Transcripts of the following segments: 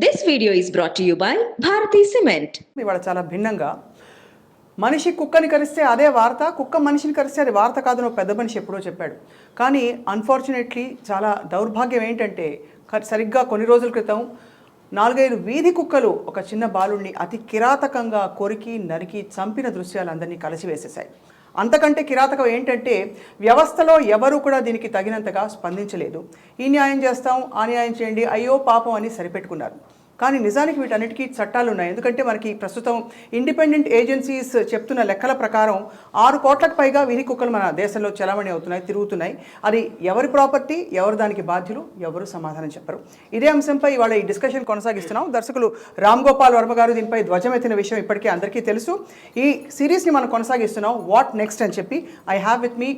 This video is brought to you by Bharati Cement. ఇవాళ చాలా భిన్నంగా మనిషి కుక్కని కరిస్తే అదే వార్త, కుక్క మనిషిని కరిస్తే అది వార్త కాదని ఒక పెద్ద మనిషి ఎప్పుడో చెప్పాడు. కానీ అన్ఫార్చునేట్లీ చాలా దౌర్భాగ్యం ఏంటంటే సరిగ్గా కొన్ని రోజుల క్రితం 4-5 వీధి కుక్కలు ఒక చిన్న బాలుడిని అతి కిరాతకంగా కొరికి నరికి చంపిన దృశ్యాలు అందరినీ కలిసివేసేశాయి. అంతకంటే కిరాతకం ఏంటంటే వ్యవస్థలో ఎవరు కూడా దీనికి తగినంతగా స్పందించలేదు. ఈ న్యాయం చేస్తాం, ఆ న్యాయం చేయండి, అయ్యో పాపం అని సరిపెట్టుకున్నారు. కానీ నిజానికి వీటన్నిటికీ చట్టాలు ఉన్నాయి. ఎందుకంటే మనకి ప్రస్తుతం ఇండిపెండెంట్ ఏజెన్సీస్ చెప్తున్న లెక్కల ప్రకారం 6 కోట్లకు పైగా వీధి కుక్కలు మన దేశంలో చలామణి అవుతున్నాయి, తిరుగుతున్నాయి. అది ఎవరి ప్రాపర్టీ, ఎవరు దానికి బాధ్యులు, ఎవరు సమాధానం చెప్పరు. ఇదే అంశంపై ఇవాళ ఈ డిస్కషన్ కొనసాగిస్తున్నాం. దర్శకులు గోపాల్ వర్మ గారు దీనిపై ధ్వజమెత్తిన విషయం ఇప్పటికే అందరికీ తెలుసు. ఈ సిరీస్ని మనం కొనసాగిస్తున్నాం వాట్ నెక్స్ట్ అని చెప్పి. I have with me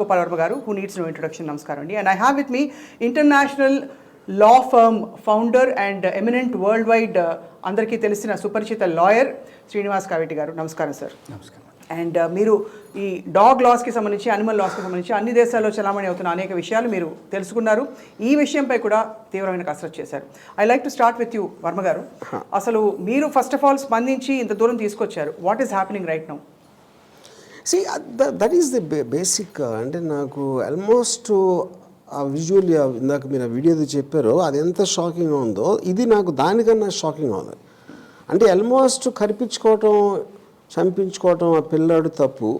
Gopal Varma గారు, హూ నీడ్స్ నో ఇంట్రొడక్షన్. నమస్కారం అండి. And I have with me international law firm founder and eminent world wide అందరికీ తెలిసిన సుపరిచిత లాయర్ శ్రీనివాస్ కావేటి గారు. నమస్కారం సార్. నమస్కారం. అండ్ మీరు ఈ డాగ్ లాస్కి సంబంధించి, అనిమల్ లాస్కి సంబంధించి అన్ని దేశాల్లో చలామణి అవుతున్న అనేక విషయాలు మీరు తెలుసుకున్నారు. ఈ విషయంపై కూడా తీవ్రమైన కసరత్తు చేశారు. I like to start with you Varma గారు. అసలు మీరు ఫస్ట్ ఆఫ్ ఆల్ స్పందించి ఇంత దూరం తీసుకొచ్చారు. What is happening right now? That is the basic. అంటే నాకు ఆల్మోస్ట్ ఆ విజువల్ ఇందాక మీరు ఆ వీడియోది చెప్పారో అది ఎంత షాకింగ్గా ఉందో, ఇది నాకు దానికన్నా షాకింగ్గా ఉంది. అంటే ఆల్మోస్ట్ కరిపించుకోవటం, చంపించుకోవటం ఆ పిల్లాడు తప్పు,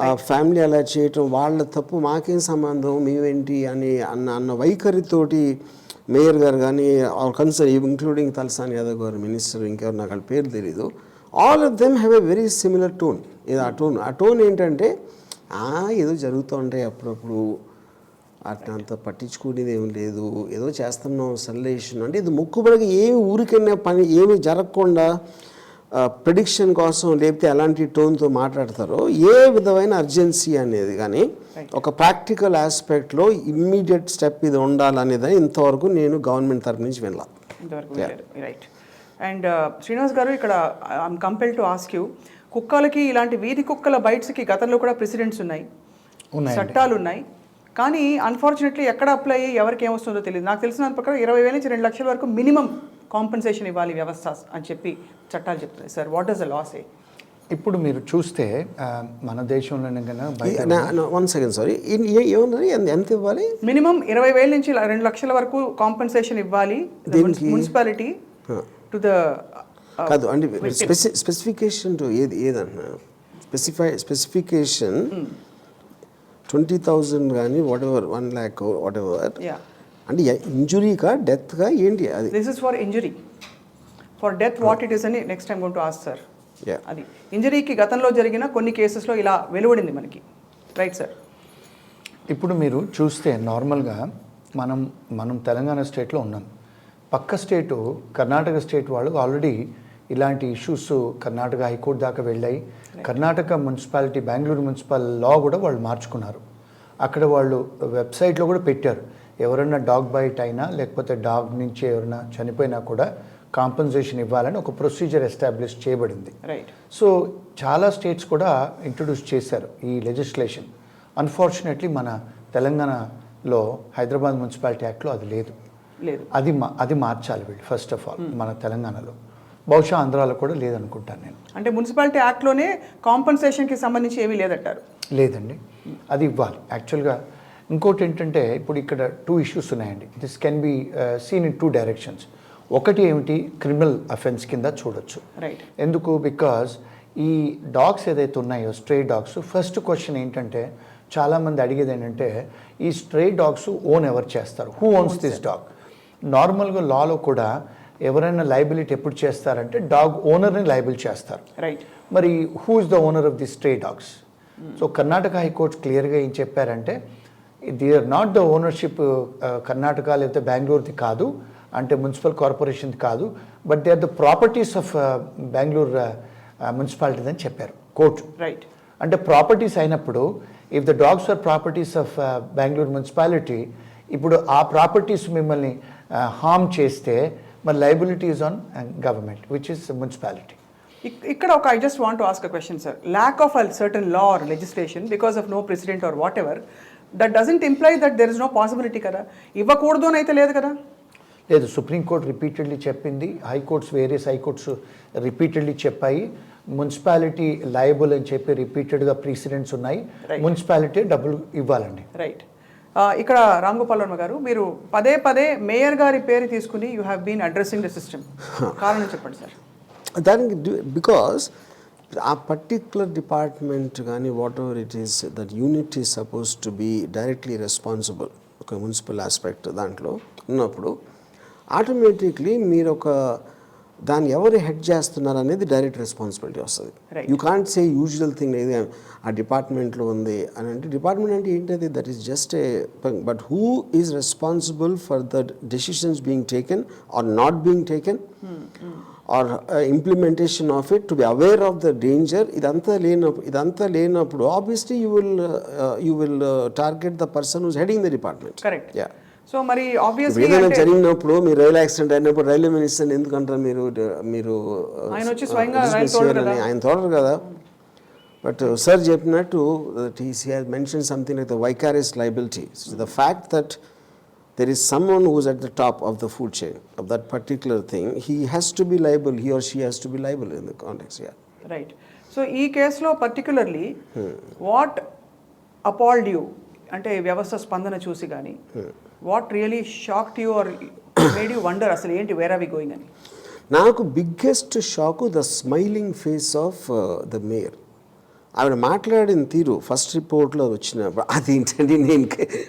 ఆ ఫ్యామిలీ అలా చేయటం వాళ్ళ తప్పు, మాకేం సంబంధం, మేమేంటి అని అన్న వైఖరితోటి మేయర్ గారు కానీ కన్సర్న్ ఇంక్లూడింగ్ తలసాని యాదవ్ గారు మినిస్టర్, ఇంకెవరు నాకు వాళ్ళ పేరు తెలీదు, all of them have a very similar tone. ఇది ఆ టోన్ ఏంటంటే ఏదో జరుగుతూ ఉంటాయి అప్పుడప్పుడు, అట్లంత పట్టించుకునేది ఏమి లేదు, ఏదో చేస్తున్నాం సల్లేషన్ అంటే ఇది మొక్కుబడిగా ఏమి ఊరికైనా పని ఏమి జరగకుండా ప్రెడిక్షన్ కోసం లేకపోతే ఎలాంటి టోన్తో మాట్లాడతారో, ఏ విధమైన అర్జెన్సీ అనేది కానీ ఒక ప్రాక్టికల్ ఆస్పెక్ట్లో ఇమ్మీడియట్ స్టెప్ ఇది ఉండాలనేది ఇంతవరకు నేను గవర్నమెంట్ తరఫు నుంచి వినలా. రైట్. అండ్ శ్రీనివాస్ గారు, ఇక్కడ I'm compel to ask you, కుక్కలకి ఇలాంటి వీధి కుక్కల బైట్స్కి గతంలో కూడా ప్రెసిడెంట్స్ ఉన్నాయి, చట్టాలు ఉన్నాయి. కానీ అన్ఫార్చునేట్లీ ఎక్కడ అప్లై అయ్యి ఎవరికి ఏమొస్తుందో తెలియదు. నాకు తెలిసిన ప్రకారం 20,000 నుంచి 2 లక్షల వరకు మినిమం కాంపెన్సేషన్ ఇవ్వాలి వ్యవస్థ అని చెప్పి చట్టాలు చెప్తున్నాయి. Sir, what does the law say? ఇప్పుడు మీరు చూస్తే మన దేశంలోనే కన్నా 1 సెకండ్ సారీ, ఏమన్నది ఎంత ఇవ్వాలి? మినిమం 20,000 నుంచి 2 లక్షల వరకు కాంపెన్సేషన్ ఇవ్వాలి మున్సిపాలిటీ టు ద కాదు అంటే స్పెసిఫికేషన్ టు ఏదన్నా స్పెసిఫికేషన్ 20,000 కానీ whatever 1 lakh whatever అంటే ఇంజురీకా డెత్కా ఏంటి అది? This is for injury. For death what it is అని next time going to ask sir. అది ఇంజరీకి గతంలో జరిగిన కొన్ని కేసెస్లో ఇలా వెలువడింది మనకి. Right sir. ఇప్పుడు మీరు చూస్తే నార్మల్గా మనం తెలంగాణ స్టేట్లో ఉన్నాం. పక్క స్టేటు కర్ణాటక స్టేట్ వాళ్ళు ఆల్రెడీ ఇలాంటి ఇష్యూస్ కర్ణాటక హైకోర్టు దాకా వెళ్ళాయి. Karnataka municipality, Bengaluru municipal law కూడా వాళ్ళు మార్చుకున్నారు. అక్కడ వాళ్ళు వెబ్సైట్లో కూడా పెట్టారు, ఎవరైనా డాగ్ బైట్ అయినా లేకపోతే డాగ్ నుంచి ఎవరైనా చనిపోయినా కూడా కాంపెన్సేషన్ ఇవ్వాలని ఒక ప్రొసీజర్ ఎస్టాబ్లిష్ చేయబడింది. రైట్. సో చాలా స్టేట్స్ కూడా ఇంట్రొడ్యూస్ చేశారు ఈ లెజిస్లేషన్. అన్ఫార్చునేట్లీ మన తెలంగాణలో హైదరాబాద్ మున్సిపాలిటీ యాక్ట్లో అది లేదు. అది మార్చాలి వీళ్ళు ఫస్ట్ ఆఫ్ ఆల్ మన తెలంగాణలో. బహుశా ఆంధ్రాలో కూడా లేదనుకుంటాను నేను. అంటే మున్సిపాలిటీ యాక్ట్లోనే కాంపెన్సేషన్కి సంబంధించి ఏమీ లేదంటారు? లేదండి, అది ఇవ్వాలి యాక్చువల్గా. ఇంకోటి ఏంటంటే ఇప్పుడు ఇక్కడ 2 ఇష్యూస్ ఉన్నాయండి. This can be seen in 2 directions. ఒకటి ఏమిటి, క్రిమినల్ అఫెన్స్ కింద చూడొచ్చు. రైట్. ఎందుకు? బికాజ్ ఈ డాగ్స్ ఏదైతే ఉన్నాయో స్ట్రే డాగ్స్, ఫస్ట్ క్వశ్చన్ ఏంటంటే చాలామంది అడిగేది ఏంటంటే ఈ స్ట్రే డాగ్స్ ఓన్ ఎవరు చేస్తారు, హూ ఓన్స్ దిస్ డాగ్? నార్మల్గా లాలో కూడా ఎవరైనా లైబిలిటీ ఎప్పుడు చేస్తారంటే డాగ్ ఓనర్ని లైబిల్ చేస్తారు. రైట్. మరి who is the owner of the stray dogs? So Karnataka high court క్లియర్గా ఏం చెప్పారంటే they are not the ownership Karnataka లేకపోతే బెంగళూరుది కాదు, అంటే మున్సిపల్ కార్పొరేషన్ది కాదు, but they are the properties of Bengaluru municipality అని చెప్పారు కోర్టు. రైట్. అంటే ప్రాపర్టీస్ అయినప్పుడు if the dogs are properties of Bengaluru municipality, ఇప్పుడు ఆ ప్రాపర్టీస్ మిమ్మల్ని హార్మ్ చేస్తే మరి liability is on government which is municipality. ఇక్కడ ఒక I just want to ask a question sir. Lack of a certain law or legislation because of no president or whatever, that doesn't imply that there is no possibility కదా? ఇవ్వకూడదు అని అయితే లేదు కదా? లేదు, Supreme Court repeatedly చెప్పింది, high courts various high courts repeatedly చెప్పాయి, municipality liable అని చెప్పి రిపీటెడ్గా ప్రీసిడెంట్స్ ఉన్నాయి, మున్సిపాలిటీ డబ్బులు ఇవ్వాలండి. రైట్. ఇక్కడ రామ్ గోపాల్ వర్మ గారు, మీరు పదే పదే మేయర్ గారి పేరు తీసుకుని you have been addressing the system, కారణం చెప్పండి సార్. దానికి బికాస్ ఆ పర్టిక్యులర్ డిపార్ట్మెంట్ కానీ whatever it is that unit is suppose to be directly responsible ఒక మున్సిపల్ ఆస్పెక్ట్ దాంట్లో ఉన్నప్పుడు ఆటోమేటిక్లీ మీరు ఒక దాన్ని ఎవరు హెడ్ చేస్తున్నారు అనేది డైరెక్ట్ రెస్పాన్సిబిలిటీ వస్తుంది. You can't say usual thing ఏది ఆ డిపార్ట్మెంట్లో ఉంది అని అంటే, డిపార్ట్మెంట్ అంటే ఏంటది, that is just a, but who is responsible for the decisions being taken or not being taken or implementation of it, to be aware of the danger. ఇదంతా లేనప్పుడు obviously you will target the person who's heading the department. Correct. Yeah. So మరి obviously ఏదైనా జరిగినప్పుడు మీరు rail accident అయినప్పుడు railway minister ఎందుకంటారు మీరు ఆయన వచ్చి స్వయంగా ఆయన తోడరు కదా. బట్ సార్ చెప్పినట్టు he has mentioned something like the vicarious liability. So the fact that there is someone who is at the top of the food chain of that particular thing, he has to be liable, he or she has to be liable in the context. Yeah. Right. So ఈ కేసులో particularly what అపాల్డ్ you, అంటే వ్యవస్థ స్పందన చూసి కానీ what really shocked you or made you wonder అసలు ఏంటి where are we going అని? నాకు biggest shock the smiling face of the mayor. ఆవిడ మాట్లాడిన తీరు ఫస్ట్ రిపోర్ట్లో వచ్చినప్పుడు అదేంటండి నేను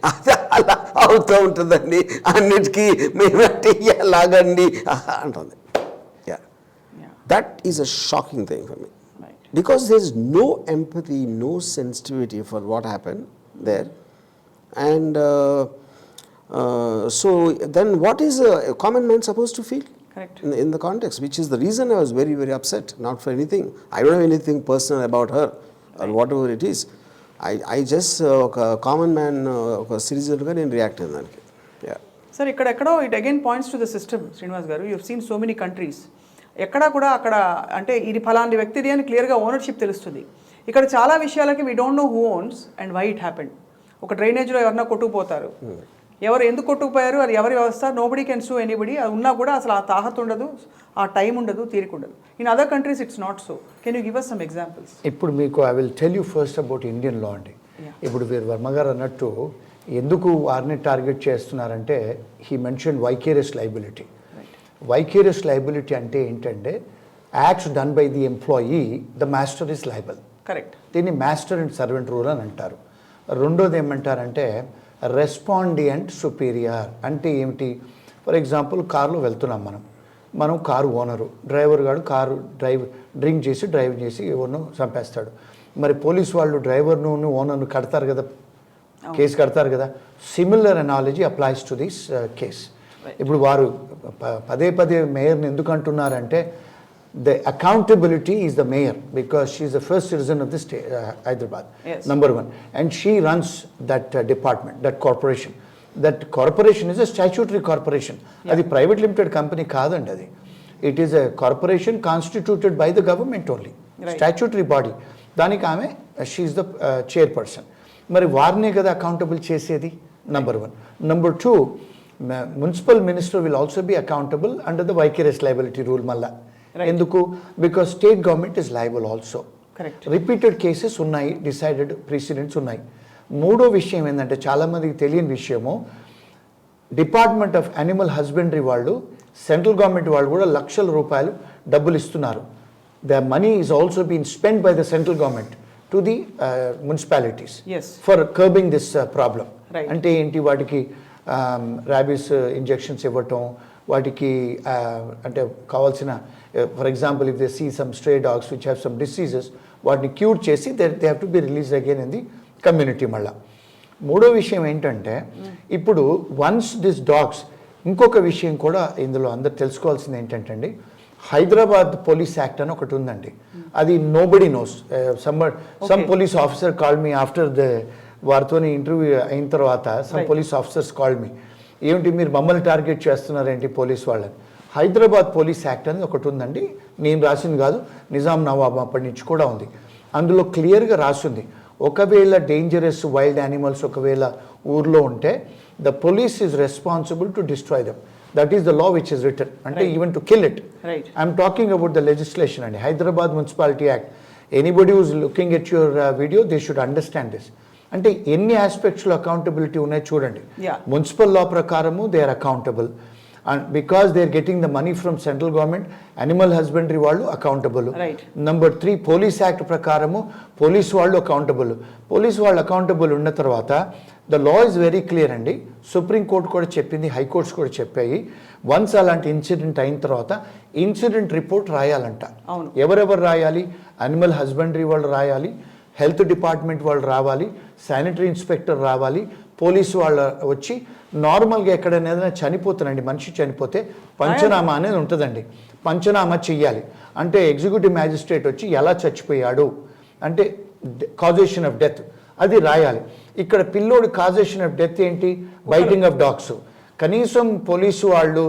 అది అలా అవుతూ ఉంటుందండి అన్నిటికీ మేమంటే లాగండి అంటుంది. Yeah, that is a shocking thing for me because there is no empathy, no sensitivity for what happened there. And so then what is a common man supposed to feel? Correct. In the context, which is the reason I was very, very upset. Not for anything. I don't have anything personal about her or whatever it is. I just common man, citizen ga nenu react ayandaniki. Yeah. Sir, ikkadekado it again points to the system. Srinivas garu, you have seen so many countries. ఎక్కడా కూడా అక్కడ అంటే ఇది ఫలాంటి వ్యక్తిది అని క్లియర్గా ownership తెలుస్తుంది. ఇక్కడ చాలా విషయాలకి we don't know who owns and why it happened. ఒక డ్రైనేజ్లో ఎవరన్నా కొట్టుకుపోతారు, ఎవరు ఎందుకు కొట్టుకుపోయారు, అది ఎవరి వ్యవస్థ, నోబడీ కెన్ సూ ఎనీబడి. అది ఉన్నా కూడా అసలు ఆ తాహత్ ఉండదు, ఆ టైం ఉండదు, తీరిక ఉండదు. In other countries it's not so. Can you give us some examples? ఇప్పుడు మీకు I will tell you first about Indian law అండి. ఇప్పుడు వీరు వర్మ గారు అన్నట్టు ఎందుకు వారిని టార్గెట్ చేస్తున్నారంటే, he mention vicarious liability. Vicarious liability అంటే ఏంటంటే, acts done by the employee, the master is liable. Correct. దీన్ని మాస్టర్ అండ్ సర్వెంట్ రూల్ అని అంటారు. రెండోది ఏమంటారంటే రెస్పాండియంట్ సుపీరియర్. అంటే ఏమిటి? ఫర్ ఎగ్జాంపుల్ కారులో వెళ్తున్నాం మనం కారు ఓనరు, డ్రైవర్ గారు కారు డ్రింక్ చేసి డ్రైవ్ చేసి ఎవరినో చంపేస్తాడు. మరి పోలీస్ వాళ్ళు డ్రైవర్ను ఓనర్ను కడతారు కదా, కేసు కడతారు కదా. Similar analogy applies to this case. ఇప్పుడు వారు పదే మేయర్ని ఎందుకు అంటున్నారంటే, the accountability is the mayor because she is the first citizen of the state Hyderabad, number 1, and she runs that department, that corporation. That corporation is a statutory corporation. అది private limited company కాదండి. అది it is a corporation constituted by the government only, statutory body. దానికి ఆమె she is the chairperson. మరి వారినే కదా accountable చేసేది, number 1. Number 2, municipal minister will also be accountable under the vicarious liability rule. మళ్ళా ఎందుకు? Because state government is liable also. Repeated cases ఉన్నాయి, decided precedents ఉన్నాయి. మూడో విషయం ఏంటంటే, చాలామందికి తెలియని విషయము, డిపార్ట్మెంట్ ఆఫ్ యానిమల్ హస్బెండరీ వాళ్ళు, సెంట్రల్ గవర్నమెంట్ వాళ్ళు కూడా లక్షల రూపాయలు డబ్బులు ఇస్తున్నారు. The money is also been spend by the central government to the municipalities for curbing this problem. అంటే ఏంటి? వాటికి ర్యాబీస్ ఇంజెక్షన్స్ ఇవ్వటం, వాటికి అంటే కావాల్సిన, for example if they see some stray dogs which have some diseases, వాటిని cure చేసి they have to be release again in the community. మళ్ళా మూడో విషయం ఏంటంటే, ఇప్పుడు వన్స్ దిస్ డాగ్స్, ఇంకొక విషయం కూడా ఇందులో అందరు తెలుసుకోవాల్సింది ఏంటంటే అండి, హైదరాబాద్ పోలీస్ యాక్ట్ అని ఒకటి ఉందండి. అది nobody nose. Some police officer call me after the వారితో ఇంటర్వ్యూ అయిన తర్వాత, some police officers call me, ఏమిటి మీరు మమ్మల్ని టార్గెట్ చేస్తున్నారేంటి పోలీస్ వాళ్ళని? హైదరాబాద్ పోలీస్ యాక్ట్ అనేది ఒకటి ఉందండి. నేను రాసింది కాదు, నిజాం నవాబ్ అప్పటి నుంచి కూడా ఉంది. అందులో క్లియర్గా రాసింది, ఒకవేళ డేంజరస్ వైల్డ్ యానిమల్స్ ఒకవేళ ఊర్లో ఉంటే the police is responsible to destroy them. That is the law which is written అంటే even to kill it. Right. I'm talking about the legislation అండి. Hyderabad municipality act, anybody who's looking at your video they should understand this. అంటే ఎన్ని ఆస్పెక్ట్స్లో accountability ఉన్నాయి చూడండి. Yeah. Municipal law ప్రకారము they are accountable, and because they are getting the money from central government, animal husbandry వాళ్ళు accountable. Right. Number 3 police act ప్రకారము police వాళ్ళు accountable. Police వాళ్ళు accountable ఉన్న తర్వాత the law is very clear అండి. Supreme court కూడా చెప్పింది, హైకోర్ట్స్ కూడా చెప్పాయి. వన్స్ అలాంటి ఇన్సిడెంట్ అయిన తర్వాత ఇన్సిడెంట్ రిపోర్ట్ రాయాలంట. అవును. ఎవరెవరు రాయాలి? అనిమల్ హస్బెండరీ వాళ్ళు రాయాలి, హెల్త్ డిపార్ట్మెంట్ వాళ్ళు రావాలి, శానిటరీ ఇన్స్పెక్టర్ రావాలి, పోలీసు వాళ్ళు వచ్చి నార్మల్గా ఎక్కడైనా ఏదైనా చనిపోతానండి, మనిషి చనిపోతే పంచనామా అనేది ఉంటుందండి. పంచనామా చెయ్యాలి అంటే ఎగ్జిక్యూటివ్ మ్యాజిస్ట్రేట్ వచ్చి ఎలా చచ్చిపోయాడు అంటే కాజేషన్ ఆఫ్ డెత్ అది రాయాలి. ఇక్కడ పిల్లోడు కాజేషన్ ఆఫ్ డెత్ ఏంటి? Biting of dogs. కనీసం పోలీసు వాళ్ళు,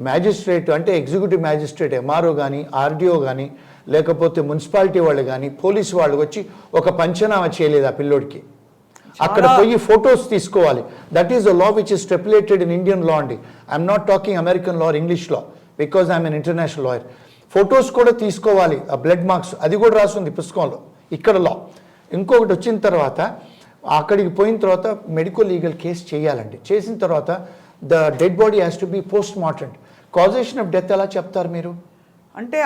మ్యాజిస్ట్రేట్ అంటే ఎగ్జిక్యూటివ్ మ్యాజిస్ట్రేట్ ఎంఆర్ఓ కానీ ఆర్డీఓ కానీ లేకపోతే మున్సిపాలిటీ వాళ్ళు కానీ పోలీసు వాళ్ళు వచ్చి ఒక పంచనామా చేయలేదు ఆ పిల్లోడికి. అక్కడ పోయి ఫొటోస్ తీసుకోవాలి. That is the law which is stipulated in Indian law అండి. I'm not talking American law, English law, because I'm an international lawyer. Photos కూడా తీసుకోవాలి, ఆ బ్లడ్ మార్క్స్ అది కూడా రాస్తుంది పుస్తకంలో. ఇక్కడ లా ఇంకొకటి వచ్చిన తర్వాత అక్కడికి పోయిన తర్వాత మెడికల్ లీగల్ కేసు చేయాలండి. చేసిన తర్వాత the dead body has to B post mortem. Causation of death ఎలా చెప్తారు మీరు? అంటే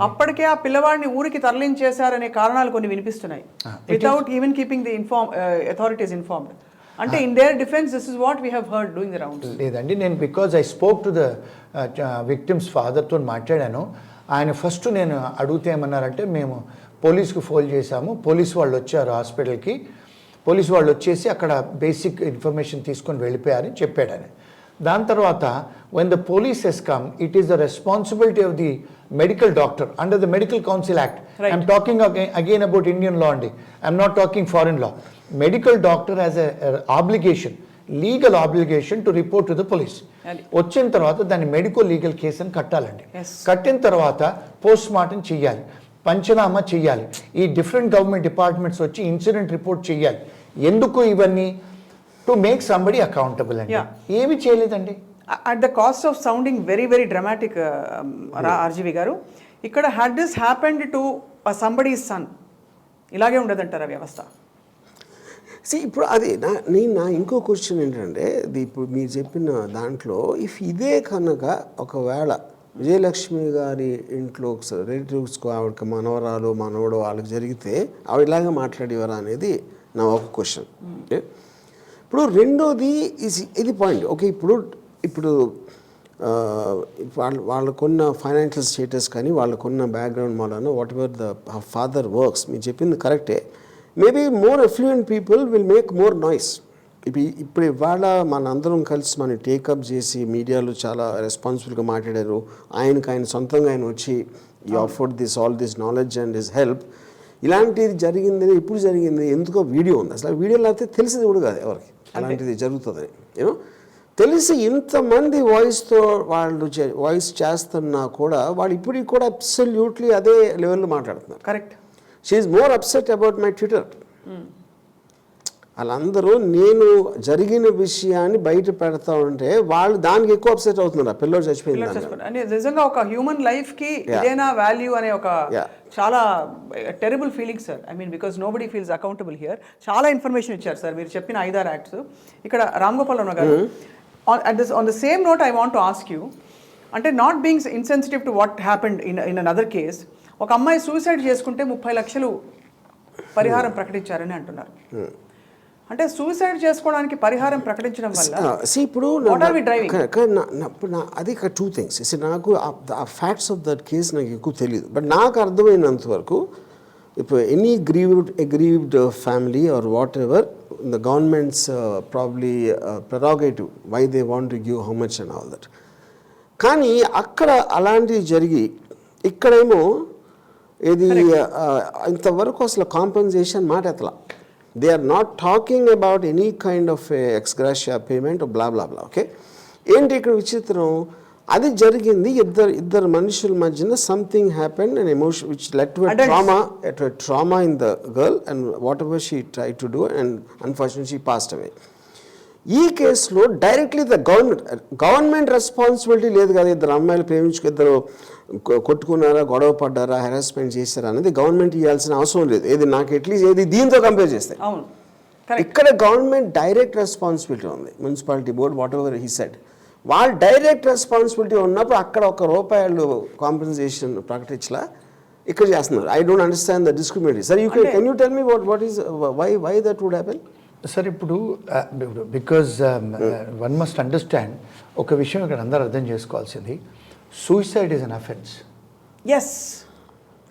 అప్పటికే ఆ పిల్లవాడిని ఊరికి తరలించేశారనే కారణాలు కొన్ని వినిపిస్తున్నాయి, without even keeping the authorities informed. అంటే in their defence this is what we have heard doing the rounds. లేదండి, నేను because I spoke to the victim's ఫాదర్తో మాట్లాడాను. ఆయన ఫస్ట్ నేను అడిగితే ఏమన్నారంటే, మేము పోలీస్కి ఫోన్ చేశాము, పోలీస్ వాళ్ళు వచ్చారు హాస్పిటల్కి, పోలీసు వాళ్ళు వచ్చేసి అక్కడ బేసిక్ ఇన్ఫర్మేషన్ తీసుకొని వెళ్ళిపోయారని చెప్పాడు ఆయన. దాని తర్వాత when the police has come, it is the responsibility of the medical doctor under the Medical Council Act. Right. I'm talking again about Indian law only. I'm not talking foreign law. Medical doctor has a obligation, legal obligation to report to the police. వచ్చిన తర్వాత దాన్ని medical legal case అని కట్టాలండి. కట్టిన తర్వాత post mortem చెయ్యాలి, పంచనామా చెయ్యాలి. ఈ డిఫరెంట్ గవర్నమెంట్ డిపార్ట్మెంట్స్ వచ్చి ఇన్సిడెంట్ రిపోర్ట్ చెయ్యాలి. ఎందుకు ఇవన్నీ? టు మేక్ సంబడి అకౌంటబుల్ అండి. ఏమి చేయలేదండి. At the cost of sounding very very dramatic RGV గారు, ఇక్కడ had this happened to somebody son, ఇలాగే ఉండదంటారా వ్యవస్థ? ఇప్పుడు అది నా ఇంకో క్వశ్చన్ ఏంటంటే, ఇప్పుడు మీరు చెప్పిన దాంట్లో ఇఫ్ ఇదే కనుక ఒకవేళ విజయలక్ష్మి గారి ఇంట్లో రిలేటివ్స్కు ఆవిడకి మనవరాలు మనవడు వాళ్ళకి జరిగితే ఆవిడ ఇలాగే మాట్లాడేవారా అనేది నా ఒక క్వశ్చన్. ఇప్పుడు రెండోది ఇది పాయింట్. ఓకే, ఇప్పుడు వాళ్ళకున్న ఫైనాన్షియల్ స్టేటస్ కానీ వాళ్ళకున్న బ్యాక్గ్రౌండ్ మూలన whatever the father works, మీరు చెప్పింది కరెక్టే. Maybe more affluent people will make more noise. ఇప్పుడు ఇవాళ మనందరం కలిసి మనం టేకప్ చేసి మీడియాలో చాలా రెస్పాన్సిబుల్గా మాట్లాడారు. ఆయన సొంతంగా ఆయన వచ్చి ఈ offered all this knowledge and his help. ఇలాంటిది జరిగింది, ఇప్పుడు జరిగింది, ఎందుకో వీడియో ఉంది. అసలు వీడియో లేకపోతే తెలిసింది కూడా కాదు ఎవరికి అలాంటిది జరుగుతుందని. యూనో తెలిసి ఇంతమంది వాయిస్తో వాళ్ళు వాయిస్ చేస్తున్నా కూడా వాళ్ళు ఇప్పటికి కూడా అబ్సల్యూట్లీ అదే లెవెల్లో మాట్లాడుతున్నారు. Correct. She is more upset about my Twitter. వాళ్ళందరూ నేను జరిగిన విషయాన్ని బయట పెడతా ఉంటే వాళ్ళు దానికి ఎక్కువ అప్సెట్ అవుతున్నారు. ఆ పిల్లలు చచ్చిపోయింది. నిజంగా ఒక హ్యూమన్ లైఫ్ కి ఇదేనా వాల్యూ అనే ఒక చాలా terrible feeling sir. I mean because nobody feels accountable here. చాలా ఇన్ఫర్మేషన్ ఇచ్చారు సార్ మీరు చెప్పిన 5-6 యాక్ట్స్. ఇక్కడ రామ్ గోపాల్ గారు, on the same note I want to ask you, అంటే not being insensitive to what happened in another case, ఒక అమ్మాయి suicide చేసుకుంటే 30 లక్షలు పరిహారం ప్రకటించారని అంటున్నారు. అంటే సూసైడ్ చేసుకోవడానికి పరిహారం ప్రకటించడం వల్ల ఇప్పుడు అది 2 things. నాకు ఆ ఫ్యాక్ట్స్ ఆఫ్ దట్ కేస్ నాకు ఎక్కువ తెలియదు. బట్ నాకు అర్థమైనంత వరకు ఇప్పుడు any aggrieved family or whatever, the government's probably prerogative why they want to give how much and all that. కానీ అక్కడ అలాంటివి జరిగి ఇక్కడేమో ఇది ఇంతవరకు అసలు కాంపెన్సేషన్ మాట ఎత్తలా. They are not talking about any kind of ex gratia payment blah blah blah. Okay, ఏంటి ఇక్కడ విచిత్రం? అది జరిగింది ఇద్దరు మనుషుల మధ్యన something happened and emotion which led to a trauma in the girl and whatever she tried to do and unfortunately she passed away. ఈ కేసులో డైరెక్ట్లీ ద గవర్నమెంట్ రెస్పాన్సిబిలిటీ లేదు కదా, ఇద్దరు అమ్మాయిలు ఇద్దరు కొట్టుకున్నారా, గొడవ పడ్డారా, హెరాస్మెంట్ చేశారా అనేది గవర్నమెంట్ ఇవ్వాల్సిన అవసరం లేదు. ఏది నాకు అట్లీస్ట్ ఏది దీంతో కంపేర్ చేస్తే అవును, ఇక్కడ గవర్నమెంట్ డైరెక్ట్ రెస్పాన్సిబిలిటీ ఉంది. Municipality board whatever he said, వాళ్ళు డైరెక్ట్ రెస్పాన్సిబిలిటీ ఉన్నప్పుడు అక్కడ ₹1 కాంపెన్సేషన్ ప్రకటించలా ఇక్కడ చేస్తున్నారు. I don't understand the discriminatory. Sir can you tell me what is why that would happen? Sir ఇప్పుడు బికాజ్ వన్ మస్ట్ అండర్స్టాండ్ ఒక విషయం ఇక్కడ అందరూ అర్థం చేసుకోవాల్సింది, suicide is an offence. Yes,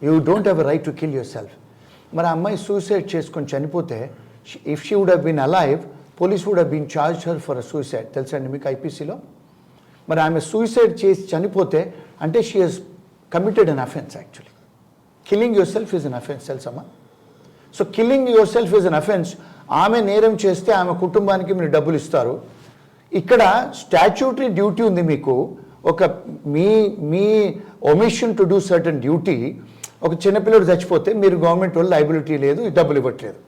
you don't have a right to kill yourself. మరి ఆ అమ్మాయి సూసైడ్ చేసుకొని చనిపోతే, if she would have been alive, police would have been charge her for a suicide. తెలుసండి మీకు ఐపీసీలో? మరి ఆమె సూసైడ్ చేసి చనిపోతే అంటే she has committed an offence. Actually killing yourself is an offence, తెలుసమ్మా? So killing yourself is an offence. ఆమె నేరం చేస్తే ఆమె కుటుంబానికి మీరు డబ్బులు ఇస్తారు. ఇక్కడ స్టాచ్యూటరీ డ్యూటీ ఉంది మీకు, ఒక మీ omission to do certain duty. ఒక చిన్నపిల్లడు చచ్చిపోతే మీరు గవర్నమెంట్ వాళ్ళు లైబిలిటీ లేదు, డబ్బులు ఇవ్వట్లేదు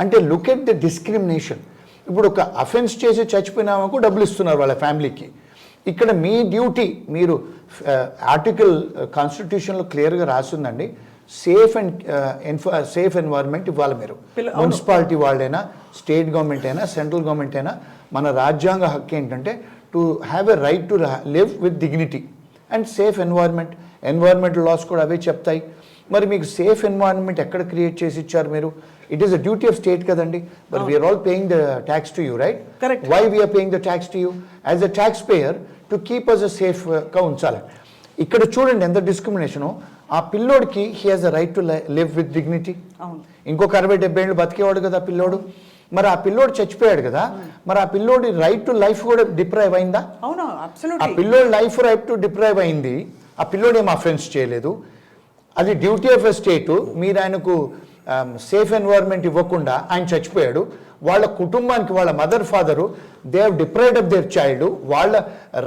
అంటే లుక్ ఎట్ ద డిస్క్రిమినేషన్. ఇప్పుడు ఒక అఫెన్స్ చేసి చచ్చిపోయిన ఆమెకు డబ్బులు ఇస్తున్నారు వాళ్ళ ఫ్యామిలీకి. ఇక్కడ మీ డ్యూటీ, మీరు ఆర్టికల్ కాన్స్టిట్యూషన్లో క్లియర్గా రాసిందండి, సేఫ్ ఎన్వైర్న్మెంట్ ఇవ్వాలి. మీరు మున్సిపాలిటీ వాళ్ళైనా, స్టేట్ గవర్నమెంట్ అయినా, సెంట్రల్ గవర్నమెంట్ అయినా, మన రాజ్యాంగ హక్కు ఏంటంటే to have a right to live with dignity and safe environment. Environmental laws కూడా అవే చెప్తాయి. మరి మీకు సేఫ్ ఎన్వైర్న్మెంట్ ఎక్కడ క్రియేట్ చేసి ఇచ్చారు మీరు? It is the duty of state కదండి. But we're all paying the tax to you, right? Correct. Why we're paying the tax to you as a taxpayer to keep us a సేఫ్గా ఉంచాలి. ఇక్కడ చూడండి ఎంత discrimination. ఆ పిల్లోడికి he has a right to live with dignity. ఇంకొక 60-70 ఏళ్ళు బతికేవాడు కదా పిల్లోడు. మరి ఆ పిల్లోడు చచ్చిపోయాడు కదా, మరి ఆ పిల్లోడి రైట్ టు లైఫ్ కూడా డిప్రైవ్ అయిందా? అవునా, అబ్సల్యూట్లీ. ఆ పిల్లోడి లైఫ్ రైట్ టు డిప్రైవ్ అయింది. ఆ పిల్లోడు ఏం అఫెన్స్ చేయలేదు. అది డ్యూటీ ఆఫ్ ఎ స్టేట్. మీరు ఆయనకు సేఫ్ ఎన్వైర్న్మెంట్ ఇవ్వకుండా ఆయన చచ్చిపోయాడు. వాళ్ళ కుటుంబానికి, వాళ్ళ mother father, they have deprived of their child. వాళ్ళ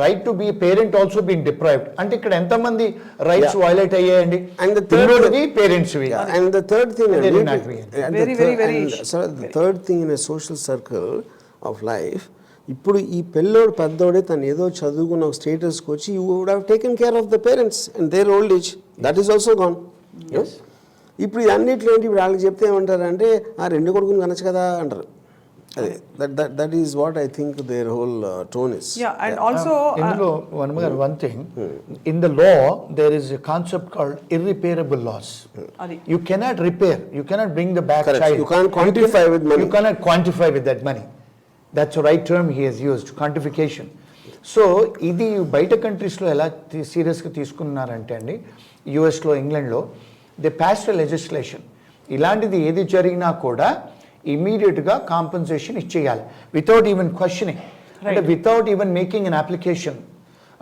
right to be parent also been deprived. అంటే ఇక్కడ ఎంతమంది రైట్స్ వైలేట్ అయ్యాయండి? And the third thing in a social circle of life, ఇప్పుడు ఈ పిల్లోడు పెద్దోడే తను ఏదో చదువుకున్న ఒక స్టేటస్కి వచ్చి you would have taken care of the parents and their old age, that is also gone. ఇప్పుడు అన్నిట్లో ఏంటి, ఇప్పుడు వాళ్ళకి చెప్తే ఏమంటారంటే ఆ 2 కొడుకుని కనొచ్చు కదా అంటారు. అదే that is what I think their whole tone is. And also ఇందులో one thing, in the law there is a concept called irreparable loss. You cannot repair, you cannot bring the back child. You can't quantify with money. You cannot quantify with that money. That's the right term he has used, quantification. So ఇది బయట కంట్రీస్లో ఎలా సీరియస్గా తీసుకున్నారంటే అండి, యుఎస్లో, ఇంగ్లాండ్లో they passed a legislation. ఇలాంటిది ఏది జరిగినా కూడా ఇమీడియట్గా కాంపెన్సేషన్ ఇచ్చేయాలి, వితౌట్ ఈవెన్ క్వశ్చనింగ్, అంటే without even making an application.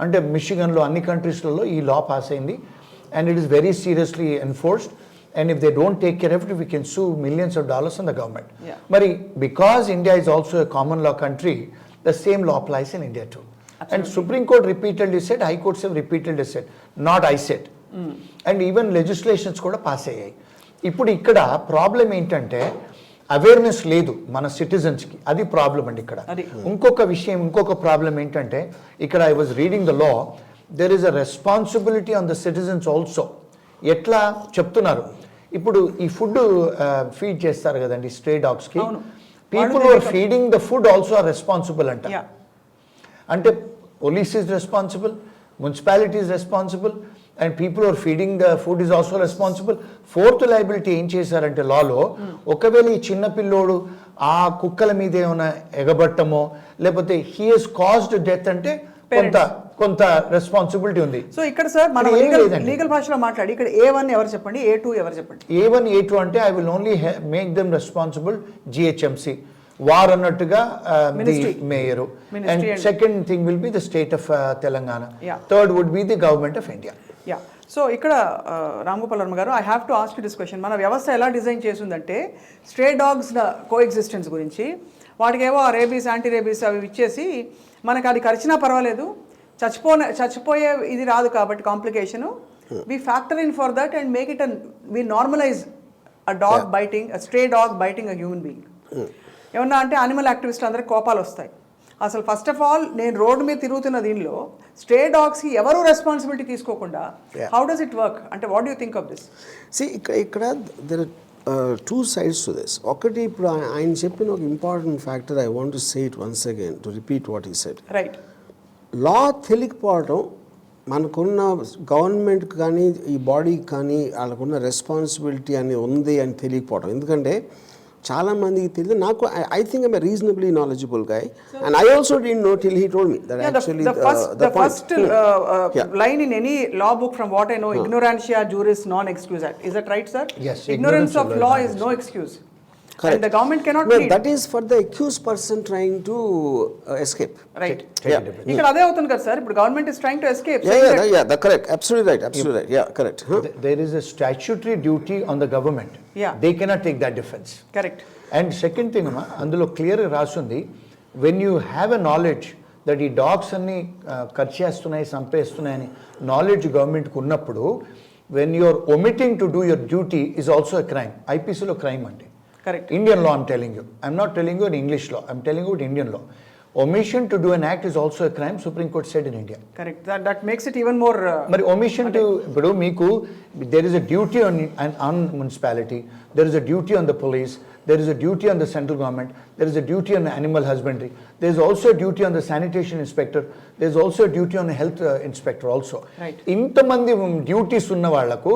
అంటే మిషిగన్లో, అన్ని కంట్రీస్లలో ఈ లా పాస్ అయింది and it is very seriously enforced. And if they don't take care of it, we can sue millions of dollars on the government. But because India is also a common law country, the same law applies in India too. Absolutely. And Supreme Court repeatedly said, High Courts have repeatedly said, not I said. And even legislations కూడా pass అయ్యాయి. ఇప్పుడు ఇక్కడ problem ఏంటంటే awareness లేదు మన సిటిజన్స్కి, అది problem అండి ఇక్కడ. ఇంకొక విషయం, ఇంకొక ప్రాబ్లం ఏంటంటే ఇక్కడ I was reading the law, there is a responsibility on the citizens also. ఎట్లా చెప్తున్నారు, ఇప్పుడు ఈ ఫుడ్ ఫీడ్ చేస్తారు కదండి స్ట్రే డాగ్స్కి, people are feeding the food also are responsible అంట. అంటే police is responsible, municipality is responsible and people are feeding the food is also responsible. Fourth liability ఏం చేశారంటే లాలో, ఒకవేళ ఈ చిన్న పిల్లోడు ఆ కుక్కల మీద ఏమైనా ఎగబట్టమో లేకపోతే హీ హెస్ కాజ్డ్ డెత్ అంటే కొంత రెస్పాన్సిబిలిటీ ఉంది. సో ఇక్కడ సార్ మనం లీగల్ భాషలో మాట్లాడి ఇక్కడ A1 ఎవరు చెప్పండి, A2 ఎవరు చెప్పండి? A1, A2 అంటే I will only make them responsible GHMC, వార్ అన్నట్టుగా the mayor, and second thing will be the state of Telangana, third would be the government of India. So ఇక్కడ రామ్ గోపాల్ వర్మ గారు, I have to ask you this question. మన వ్యవస్థ ఎలా design చేసిందంటే stray dogs కో existence గురించి, వాటికేవో rabies, anti rabies అవి ఇచ్చేసి మనకు అది కరిచినా పర్వాలేదు, చచ్చిపోయే ఇది రాదు కాబట్టి complication, we factor in for that and make it we normalize a dog biting, a stray dog biting a human being. ఏమన్నా అంటే అనిమల్ యాక్టివిస్ట్ అందరికి కోపాలు వస్తాయి. అసలు ఫస్ట్ ఆఫ్ ఆల్ నేను రోడ్డు మీద తిరుగుతున్న దీనిలో స్ట్రే డాగ్స్కి ఎవరు రెస్పాన్సిబిలిటీ తీసుకోకుండా హౌ డస్ ఇట్ వర్క్ అంటే what you think of this? ఇక్కడ there two sides to this. ఒకటి ఇప్పుడు ఆయన చెప్పిన ఒక important factor I want to say it once again to repeat what he said. Right. Law తెలియకపోవడం మనకున్న గవర్నమెంట్కి కానీ ఈ బాడీకి కానీ వాళ్ళకున్న రెస్పాన్సిబిలిటీ అని ఉంది అని తెలియకపోవడం. ఎందుకంటే చాలా మందికి తెలియదు. నాకు I think I'm a reasonably knowledgeable guy and I also didn't know till he told me that actually the first line in any law book from what I know, ignorantia juris non excusat. Is that right, sir? Yes. Ignorance of law is no excuse. Correct. And the government cannot no, plead. that is for the accused person trying to escape. Right. Yeah. ఇక్కడ అదే అవుతుంది కదా sir, ఇప్పుడు government is trying to escape. That's correct. Absolutely right. Yeah, correct. There is a statutory duty on the government. Yeah. They cannot take that defense. Correct. And second thing, అందులో క్లియర్గా రాస్తుంది, when you have a knowledge that ఈ dogs అన్ని ఖర్చేస్తున్నాయి, చంపేస్తున్నాయని knowledge గవర్నమెంట్కి ఉన్నప్పుడు, when you are omitting to do your duty is also a crime. ఐపీసీలో crime అండి. Correct. Indian law I'm telling you. I'm not telling you in English law. I'm telling you in Indian law. Omission to do an act is also a crime, Supreme Court said in India. Correct. That makes it even more మరి omission to ఇప్పుడు మీకు there is a duty on municipality, there is a duty on the police, there is a duty on the central government, there is a duty on the animal husbandry, there is also a duty on the sanitation inspector, there is also a duty on the health inspector also. Right. ఇంతమంది duties ఉన్న వాళ్లకు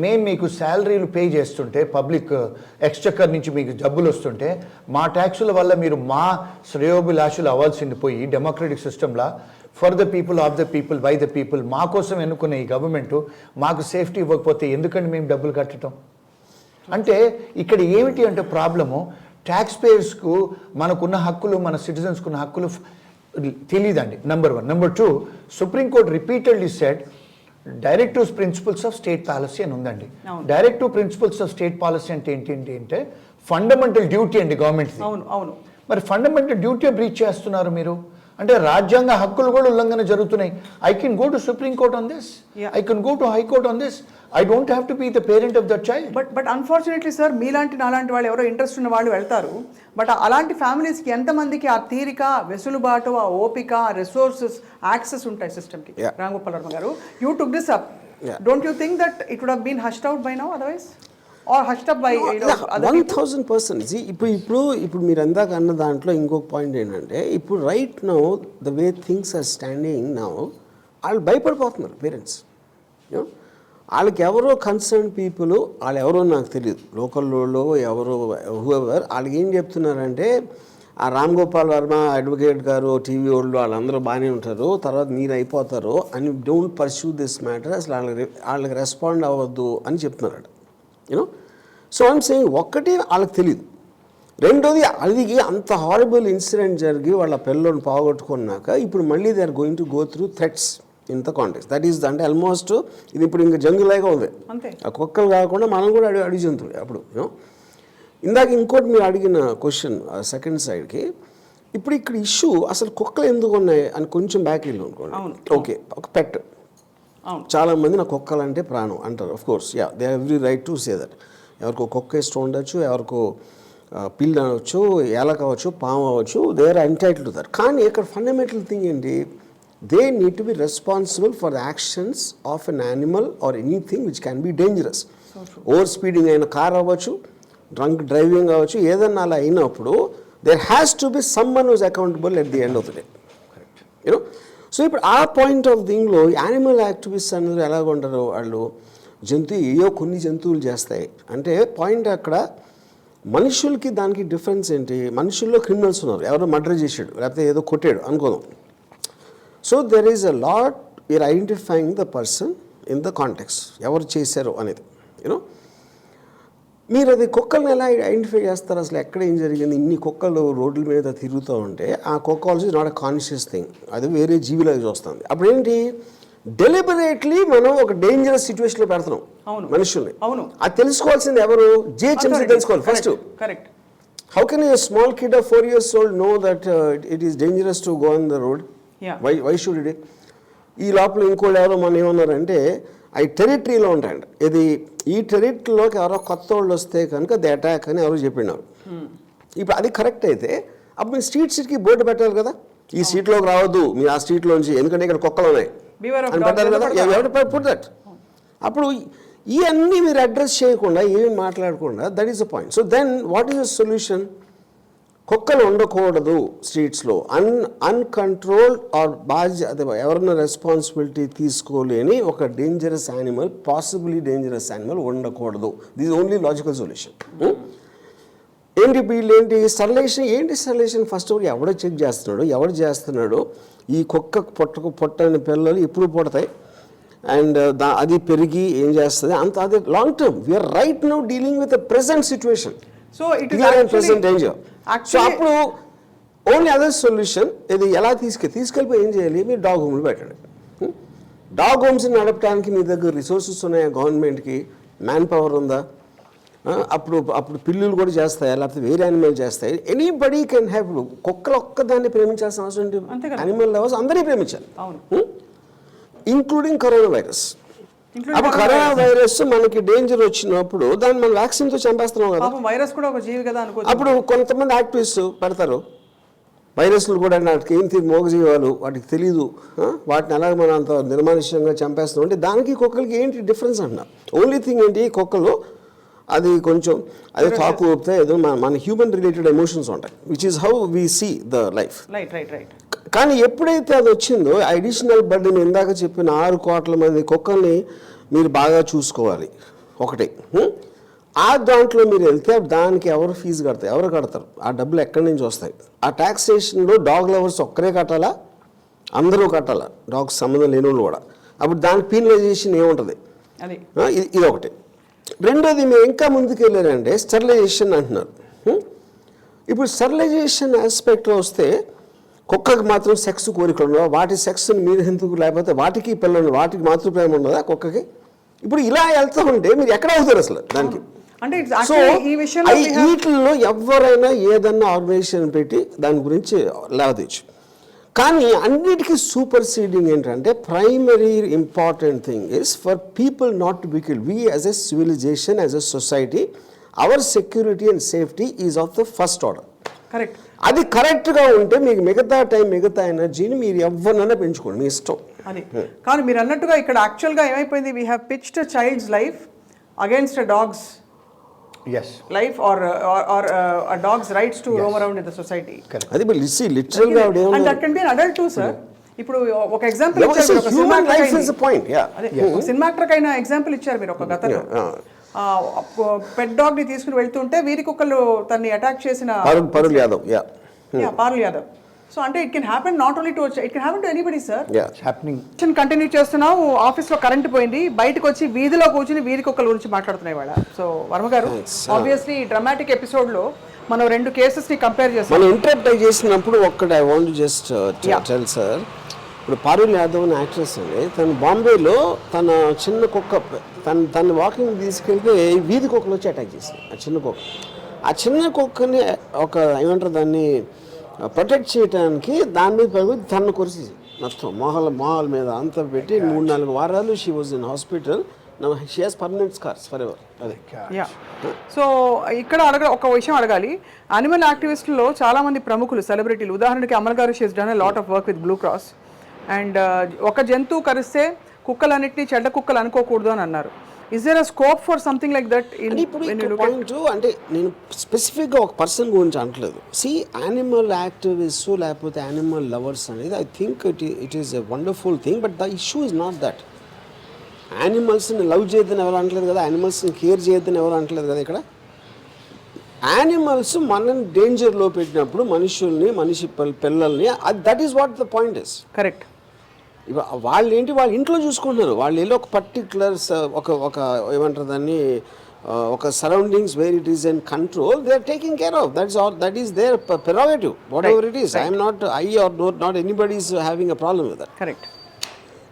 మేము మీకు శాలరీలు pay చేస్తుంటే, public exchequer నుంచి మీకు జబ్బులు వస్తుంటే, మా ట్యాక్సుల వల్ల మీరు మా శ్రేయోభిలాషులు అవ్వాల్సింది పోయి డెమోక్రటిక్ సిస్టంలా for the people, of the people, by the people మా కోసం ఎన్నుకున్న ఈ గవర్నమెంట్ మాకు సేఫ్టీ ఇవ్వకపోతే ఎందుకంటే మేము డబ్బులు కట్టడం? అంటే ఇక్కడ ఏమిటి అంటే ప్రాబ్లము, ట్యాక్స్ పేయర్స్కు మనకున్న హక్కులు, మన సిటిజన్స్కు ఉన్న హక్కులు తెలియదండి. Number 1. Number 2, supreme court repeatedly said directive principles of state policy అని ఉందండి. Directive principles of state policy అంటే ఏంటి అంటే ఫండమెంటల్ డ్యూటీ అండి గవర్నమెంట్. అవును. మరి ఫండమెంటల్ డ్యూటీ బ్రీచ్ చేస్తున్నారు మీరు అంటే రాజ్యాంగ హక్కులు కూడా ఉల్లంఘన జరుగుతున్నాయి. I can go to supreme court on this, I can go to high court on this. I don't have to be the parent of that child. But unfortunately, sir, మీలాంటి నాలాంటి వాళ్ళు ఎవరో ఇంట్రెస్ట్ ఉన్న వాళ్ళు వెళ్తారు. బట్ అలాంటి ఫ్యామిలీస్కి ఎంతమందికి ఆ తీరిక, వెసులుబాటు, ఆ ఓపిక, ఆ రిసోర్సెస్, యాక్సెస్ ఉంటాయి సిస్టమ్కి? రామ్ గోపాల్ వర్మ గారు, you took this up. Don't you think that it would have been hushed out by now otherwise? Or hushed up by 1000%. ఇప్పుడు మీరు అందాక అన్న దాంట్లో ఇంకొక పాయింట్ ఏంటంటే, ఇప్పుడు right now the way things are standing now, వాళ్ళు భయపడిపోతున్నారు పేరెంట్స్. వాళ్ళకి ఎవరో కన్సర్న్ పీపుల్, వాళ్ళు ఎవరో నాకు తెలియదు, లోకల్లో ఎవరో హూఎవర్, వాళ్ళకి ఏం చెప్తున్నారంటే ఆ రామ్ గోపాల్ వర్మ అడ్వకేట్ గారు, టీవీ వాళ్ళు వాళ్ళందరూ బాగానే ఉంటారు, తర్వాత మీరు అయిపోతారు అని, డోంట్ పర్స్యూ దిస్ మ్యాటర్, అసలు వాళ్ళకి రెస్పాండ్ అవ్వద్దు అని చెప్తున్నారట. యూనో, సో ఐమ్ సేయింగ్, ఒక్కటి వాళ్ళకి తెలియదు, రెండోది అది అంత హారబుల్ ఇన్సిడెంట్ జరిగి వాళ్ళ పిల్లలను పోగొట్టుకున్నాక ఇప్పుడు మళ్ళీ they are going to go through threats in the context. That is అంటే ఆల్మోస్ట్ ఇది ఇప్పుడు ఇంకా జంగులాగా ఉంది. ఆ కుక్కలు కాకుండా మనం కూడా అడిగి జంతువులు అప్పుడు. ఇందాక ఇంకోటి మీరు అడిగిన క్వశ్చన్ సెకండ్ సైడ్కి, ఇప్పుడు ఇక్కడ ఇష్యూ అసలు కుక్కలు ఎందుకు ఉన్నాయి అని కొంచెం బ్యాక్ వెళ్ళి అనుకోండి. ఓకే, ఒక పెట్, చాలామంది నా కుక్కలు అంటే ప్రాణం అంటారు. Of course, they have every right to say that. ఎవరికో కుక్క ఇష్టం ఉండొచ్చు, ఎవరికో పిల్లి అవ్వచ్చు, ఏలక అవ్వచ్చు, పాము అవ్వచ్చు, they are entitled to that. కానీ ఇక్కడ ఫండమెంటల్ థింగ్ ఏంటి, they need to be responsible for the actions of an animal or anything which can be dangerous. Over speeding అయిన కార్ అవ్వచ్చు, డ్రంక్ డ్రైవింగ్ అవ్వచ్చు, ఏదన్నా అలా అయినప్పుడు there has to be someone who is accountable at the end of the day. You know, so ఇప్పుడు ఆ point of థింగ్లో animal activist అనేది ఎలాగ ఉంటారు, వాళ్ళు ఏయో కొన్ని జంతువులు చేస్తాయి అంటే పాయింట్ అక్కడ మనుషులకి దానికి డిఫరెన్స్ ఏంటి? మనుషుల్లో క్రిమినల్స్ ఉన్నారు, ఎవరో మర్డర్ చేసాడు లేకపోతే ఏదో కొట్టాడు అనుకోదాం. So there is a lot we're identifying the person in the context, ఎవరు చేశారు అనేది. యూనో, మీరు అది కుక్కల్ని ఎలా ఐడెంటిఫై చేస్తారు? అసలు ఎక్కడ ఏం జరిగింది? ఇన్ని కుక్కలు రోడ్ల మీద తిరుగుతూ ఉంటే ఆ కుక్క also is not a conscious thing, అది వేరే జీవిలాగా చూస్తుంది. అప్పుడు ఏంటి, డెలిబరేట్లీ మనం ఒక డేంజరస్ సిచ్యువేషన్లో పెడుతున్నాం మనుషుల్ని. అది తెలుసుకోవాల్సింది ఎవరు? GHMC తెలుసుకోవాలి first. Correct. How can a small kid of 4 years old know that it is dangerous to go on the road? Why should it? ఈ లోపల ఇంకోళ్ళు ఎవరో మనం ఏమన్నారంటే అవి టెరిటరీలో ఉంటాయండి, ఇది ఈ టెరిటరీలోకి ఎవరో కొత్త వాళ్ళు వస్తే కనుక ది అటాక్ అని ఎవరో చెప్పినారు. ఇప్పుడు అది కరెక్ట్ అయితే అప్పుడు మీరు స్ట్రీట్కి బోర్డు పెట్టాలి కదా, ఈ సీట్లోకి రావద్దు మీరు ఆ సీట్లోంచి, ఎందుకంటే ఇక్కడ కుక్కలు ఉన్నాయి అని పెట్టారు కదా, ఎవరు పుట్ దట్. అప్పుడు ఇవన్నీ మీరు అడ్రస్ చేయకుండా ఏమి మాట్లాడకుండా, that is the point. So then what is the solution? కుక్కలు ఉండకూడదు స్ట్రీట్స్లో, అన్కంట్రోల్డ్ ఆర్ అదే ఎవరైనా రెస్పాన్సిబిలిటీ తీసుకోలేని ఒక dangerous animal, possibly dangerous animal ఉండకూడదు. This only logical solution. ఏంటి వీళ్ళు ఏంటి స్టెరిలైజేషన్ ఫస్ట్ ఎవడో చెక్ చేస్తున్నాడు, ఎవడు చేస్తున్నాడు? ఈ కుక్క పొట్టని పిల్లలు ఎప్పుడు పుడతాయి అండ్ అది పెరిగి ఏం చేస్తుంది అంత, అది long term. We're right now dealing with the present situation. So it is present danger. So అప్పుడు ఓన్లీ అదర్ సొల్యూషన్ ఇది ఎలా తీసుకెళ్ళిపోయి ఏం చేయాలి? మీరు డాగ్ హోమ్లు పెట్టండి. డాగ్ హోమ్స్ని నడపడానికి మీ దగ్గర రిసోర్సెస్ ఉన్నాయా? గవర్నమెంట్కి మ్యాన్ పవర్ ఉందా? అప్పుడు పిల్లులు కూడా చేస్తాయా, లేకపోతే వేరే యానిమల్ చేస్తాయి? Anybody can have. కుక్కలు ఒక్కదాన్ని ప్రేమించాల్సిన అవసరం ఏంటి? యానిమల్ లవర్స్ అందరినీ ప్రేమించాలి, ఇంక్లూడింగ్ కరోనా వైరస్. అప్పుడు కరోనా వైరస్ మనకి డేంజర్ వచ్చినప్పుడు దాన్ని మనం వ్యాక్సిన్తో చంపేస్తున్నాం కదా. వైరస్ కూడా ఒక జీవి కదా అనుకో. అప్పుడు కొంతమంది యాక్టివిస్ట్ పెడతారు వైరస్లు కూడా, వాటికి ఏంటి మోగజీవాలు, వాటికి తెలీదు, వాటిని ఎలా మనం అంత నిర్మానుష్యంగా చంపేస్తున్నాం అంటే దానికి కుక్కలకి ఏంటి డిఫరెన్స్ అంటున్నా. ఓన్లీ థింగ్ ఏంటి, కుక్కలు అది కొంచెం అది తాకు ఊపితే ఏదో మన హ్యూమన్ రిలేటెడ్ ఎమోషన్స్ ఉంటాయి, which is how we see the life. కానీ ఎప్పుడైతే అది వచ్చిందో అడిషనల్ బర్డెన్, ఇందాక చెప్పిన 6 కోట్ల మంది కుక్కల్ని మీరు బాగా చూసుకోవాలి ఒకటి. ఆ దాంట్లో మీరు వెళ్తే దానికి ఎవరు ఫీజు కడతారు? ఎవరు కడతారు? ఆ డబ్బులు ఎక్కడి నుంచి వస్తాయి? ఆ ట్యాక్సేషన్లో డాగ్ లవర్స్ ఒక్కరే కట్టాలా, అందరూ కట్టాలా, డాగ్స్ సంబంధం లేని వాళ్ళు కూడా? అప్పుడు దానికి పీనలైజేషన్ ఏముంటుంది? ఇది ఒకటి. రెండోది, మీరు ఇంకా ముందుకు వెళ్ళారంటే స్టెరిలైజేషన్ అంటున్నారు. ఇప్పుడు స్టెరిలైజేషన్ ఆస్పెక్ట్లో వస్తే కుక్కకి మాత్రం సెక్స్ కోరికలు ఉండవు, వాటి సెక్స్ని మీరు ఎందుకు, లేకపోతే వాటికి పిల్లలు, వాటికి మాతృప్రేమ ఉండదా కుక్కకి? ఇప్పుడు ఇలా వెళ్తూ ఉంటే మీరు ఎక్కడ అవుతారు అసలు దానికి? సో వీటిల్లో ఎవరైనా ఏదన్నా ఆర్గనైజేషన్ పెట్టి దాని గురించి లేవదీయచ్చు. కానీ అన్నిటికీ సూపర్ సీడింగ్ ఏంటంటే primary important thing is for people not to be killed. We as a civilization, as a society, our security and safety is of the first order. Correct. అది కరెక్ట్గా ఉంటే మీకు మిగతా టైం, మిగతా ఎనర్జీని మీరు ఎవరినైనా పెంచుకోండి, మీ ఇష్టం. అది కానీ మీరు అన్నట్టుగా ఇక్కడ యాక్చువల్గా ఏమైపోయింది, we have pitched a child's life against a dogs life or a dog's rights to roam around in the society. అది లిటరల్గా and that can be an adult too, sir. ఇప్పుడు ఒక ఎగ్జాంపుల్ ఇచ్చారు, ఒక human life is the point. ఒక cinema actor అయిన example ఇచ్చారు మీరు. ఒక గతను పెట్ డాగ్ ని తీసుకుని వెళ్తుంటే వీరి కుక్కలు తన్ని అటాక్ చేసిన పారుల్ యాదవ్. పారుల్ యాదవ్. సో అంటే it can happen not only to, it can happen to anybody, sir. Happening. Continue చేస్తున్నాం. ఆఫీస్లో కరెంట్ పోయింది, బయటకు వచ్చి వీధిలో కూర్చుని వీరి కుక్కల గురించి మాట్లాడుతున్నాయి వాళ్ళ. సో వర్మ గారు, ఆబ్వియస్లీ డ్రామాటిక్ ఎపిసోడ్లో మనం 2 కేసెస్ని కంపేర్ చేస్తాం. మనం ఇంటరప్ట్ చేసినప్పుడు ఒక్కటి I want just tell sir. ఇప్పుడు పారుల్ యాదవ్ అనే యాక్ట్రెస్ అండి, తను బాంబేలో తన చిన్న కుక్క తన వాకింగ్ తీసుకెళ్తే వీధి కుక్కలు వచ్చి అటాక్ చేసింది. ఆ చిన్న కుక్కని ఒక ఏమంటారు దాన్ని ప్రొటెక్ట్ చేయడానికి దాని మీద తను కొరిసి మొత్తం మొహాల మీద అంతా పెట్టి 3-4 వారాలు she was in hospital. She has permanent scars for ever. అదే. సో ఇక్కడ ఒక విషయం అడగాలి. యానిమల్ యాక్టివిస్టుల్లో చాలామంది ప్రముఖులు, సెలబ్రిటీలు, ఉదాహరణకి అమల్ గారు, she has done a lot of work with Blue Cross. And ఒక జంతువు కరిస్తే కుక్కలన్నింటినీ చెడ్డ కుక్కలు అనుకోకూడదు అని అన్నారు. Is there a scope for something like that? అంటే నేను స్పెసిఫిక్గా ఒక పర్సన్ గురించి అనట్లేదు. యానిమల్ యాక్టివిస్ట్ లేకపోతే యానిమల్ లవర్స్ అనేది I think it is a wonderful thing, but the issue is not that. యానిమల్స్ని లవ్ చేయొద్దని ఎవరు అనట్లేదు కదా, యానిమల్స్ని కేర్ చేయొద్దని ఎవరు అనట్లేదు కదా. ఇక్కడ యానిమల్స్ మనల్ని డేంజర్లో పెట్టినప్పుడు మనిషి పిల్లల్ని, that is what the point is. Correct. వాళ్ళు ఇంట్లో చూసుకుంటున్నారు. వాళ్ళు వెళ్ళి ఒక పర్టిక్యులర్ ఒక ఏమంటారు దాన్ని, ఒక surroundings where it is in control, they are taking care of. That is their prerogative, whatever it is. I'm not anybody is having a problem with that. Correct.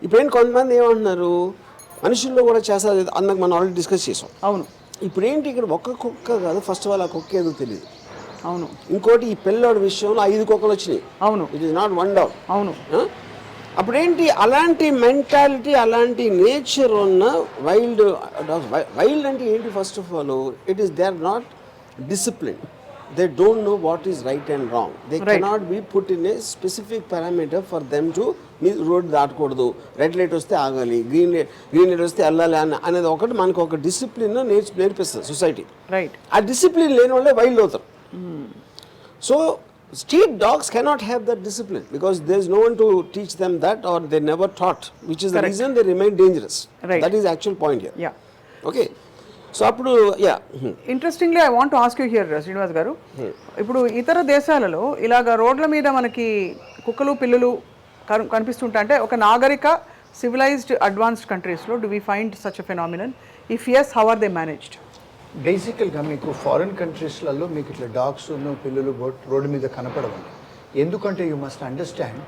ఇప్పుడేంటి కొంతమంది ఏమంటున్నారు, మనుషుల్లో కూడా చేస్తారు, అందుకు మనం ఆల్రెడీ డిస్కస్ చేసాం. అవును. ఇప్పుడేంటి ఇక్కడ ఒక్క కుక్క కాదు, ఫస్ట్ ఆఫ్ ఆల్ ఆ కుక్క ఏదో తెలియదు. అవును. ఇంకోటి ఈ పిల్లోడి విషయంలో 5 కుక్కలు వచ్చినాయి. అవును. It is not 1 dog. అవును. అప్పుడేంటి అలాంటి మెంటాలిటీ, అలాంటి నేచర్ ఉన్న వైల్డ్ డాగ్స్. వైల్డ్ అంటే ఏంటి? First of all it is they are not discipline. they don't know what is right and wrong. They Right. cannot be put in a specific parameter for them to మీ road దాటకూడదు, red light వస్తే ఆగాలి, green light వస్తే వెళ్ళాలి అనేది ఒకటి మనకు ఒక డిసిప్లిన్ నేర్పిస్తుంది సొసైటీ. రైట్. ఆ డిసిప్లిన్ లేని వాళ్ళే వైల్డ్ అవుతారు. So street dogs cannot have that discipline because there is no one to teach them that, or they never taught, which is the Correct. reason they remain dangerous. Right. That is the actual point here. Yeah. Okay. So అప్పుడు interestingly I want ask you here Srinivas గారు, ఇప్పుడు ఇతర దేశాలలో ఇలాగ రోడ్ల మీద మనకి కుక్కలు పిల్లులు కనిపిస్తుంటా, అంటే ఒక నాగరిక సివిలైజ్డ్ అడ్వాన్స్డ్ కంట్రీస్లో do we find such a phenomenon? If yes, how are they managed? బేసికల్గా మీకు ఫారిన్ కంట్రీస్లలో మీకు ఇట్లా డాగ్స్ పిల్లలు రోడ్డు మీద కనపడవండి. ఎందుకంటే you must understand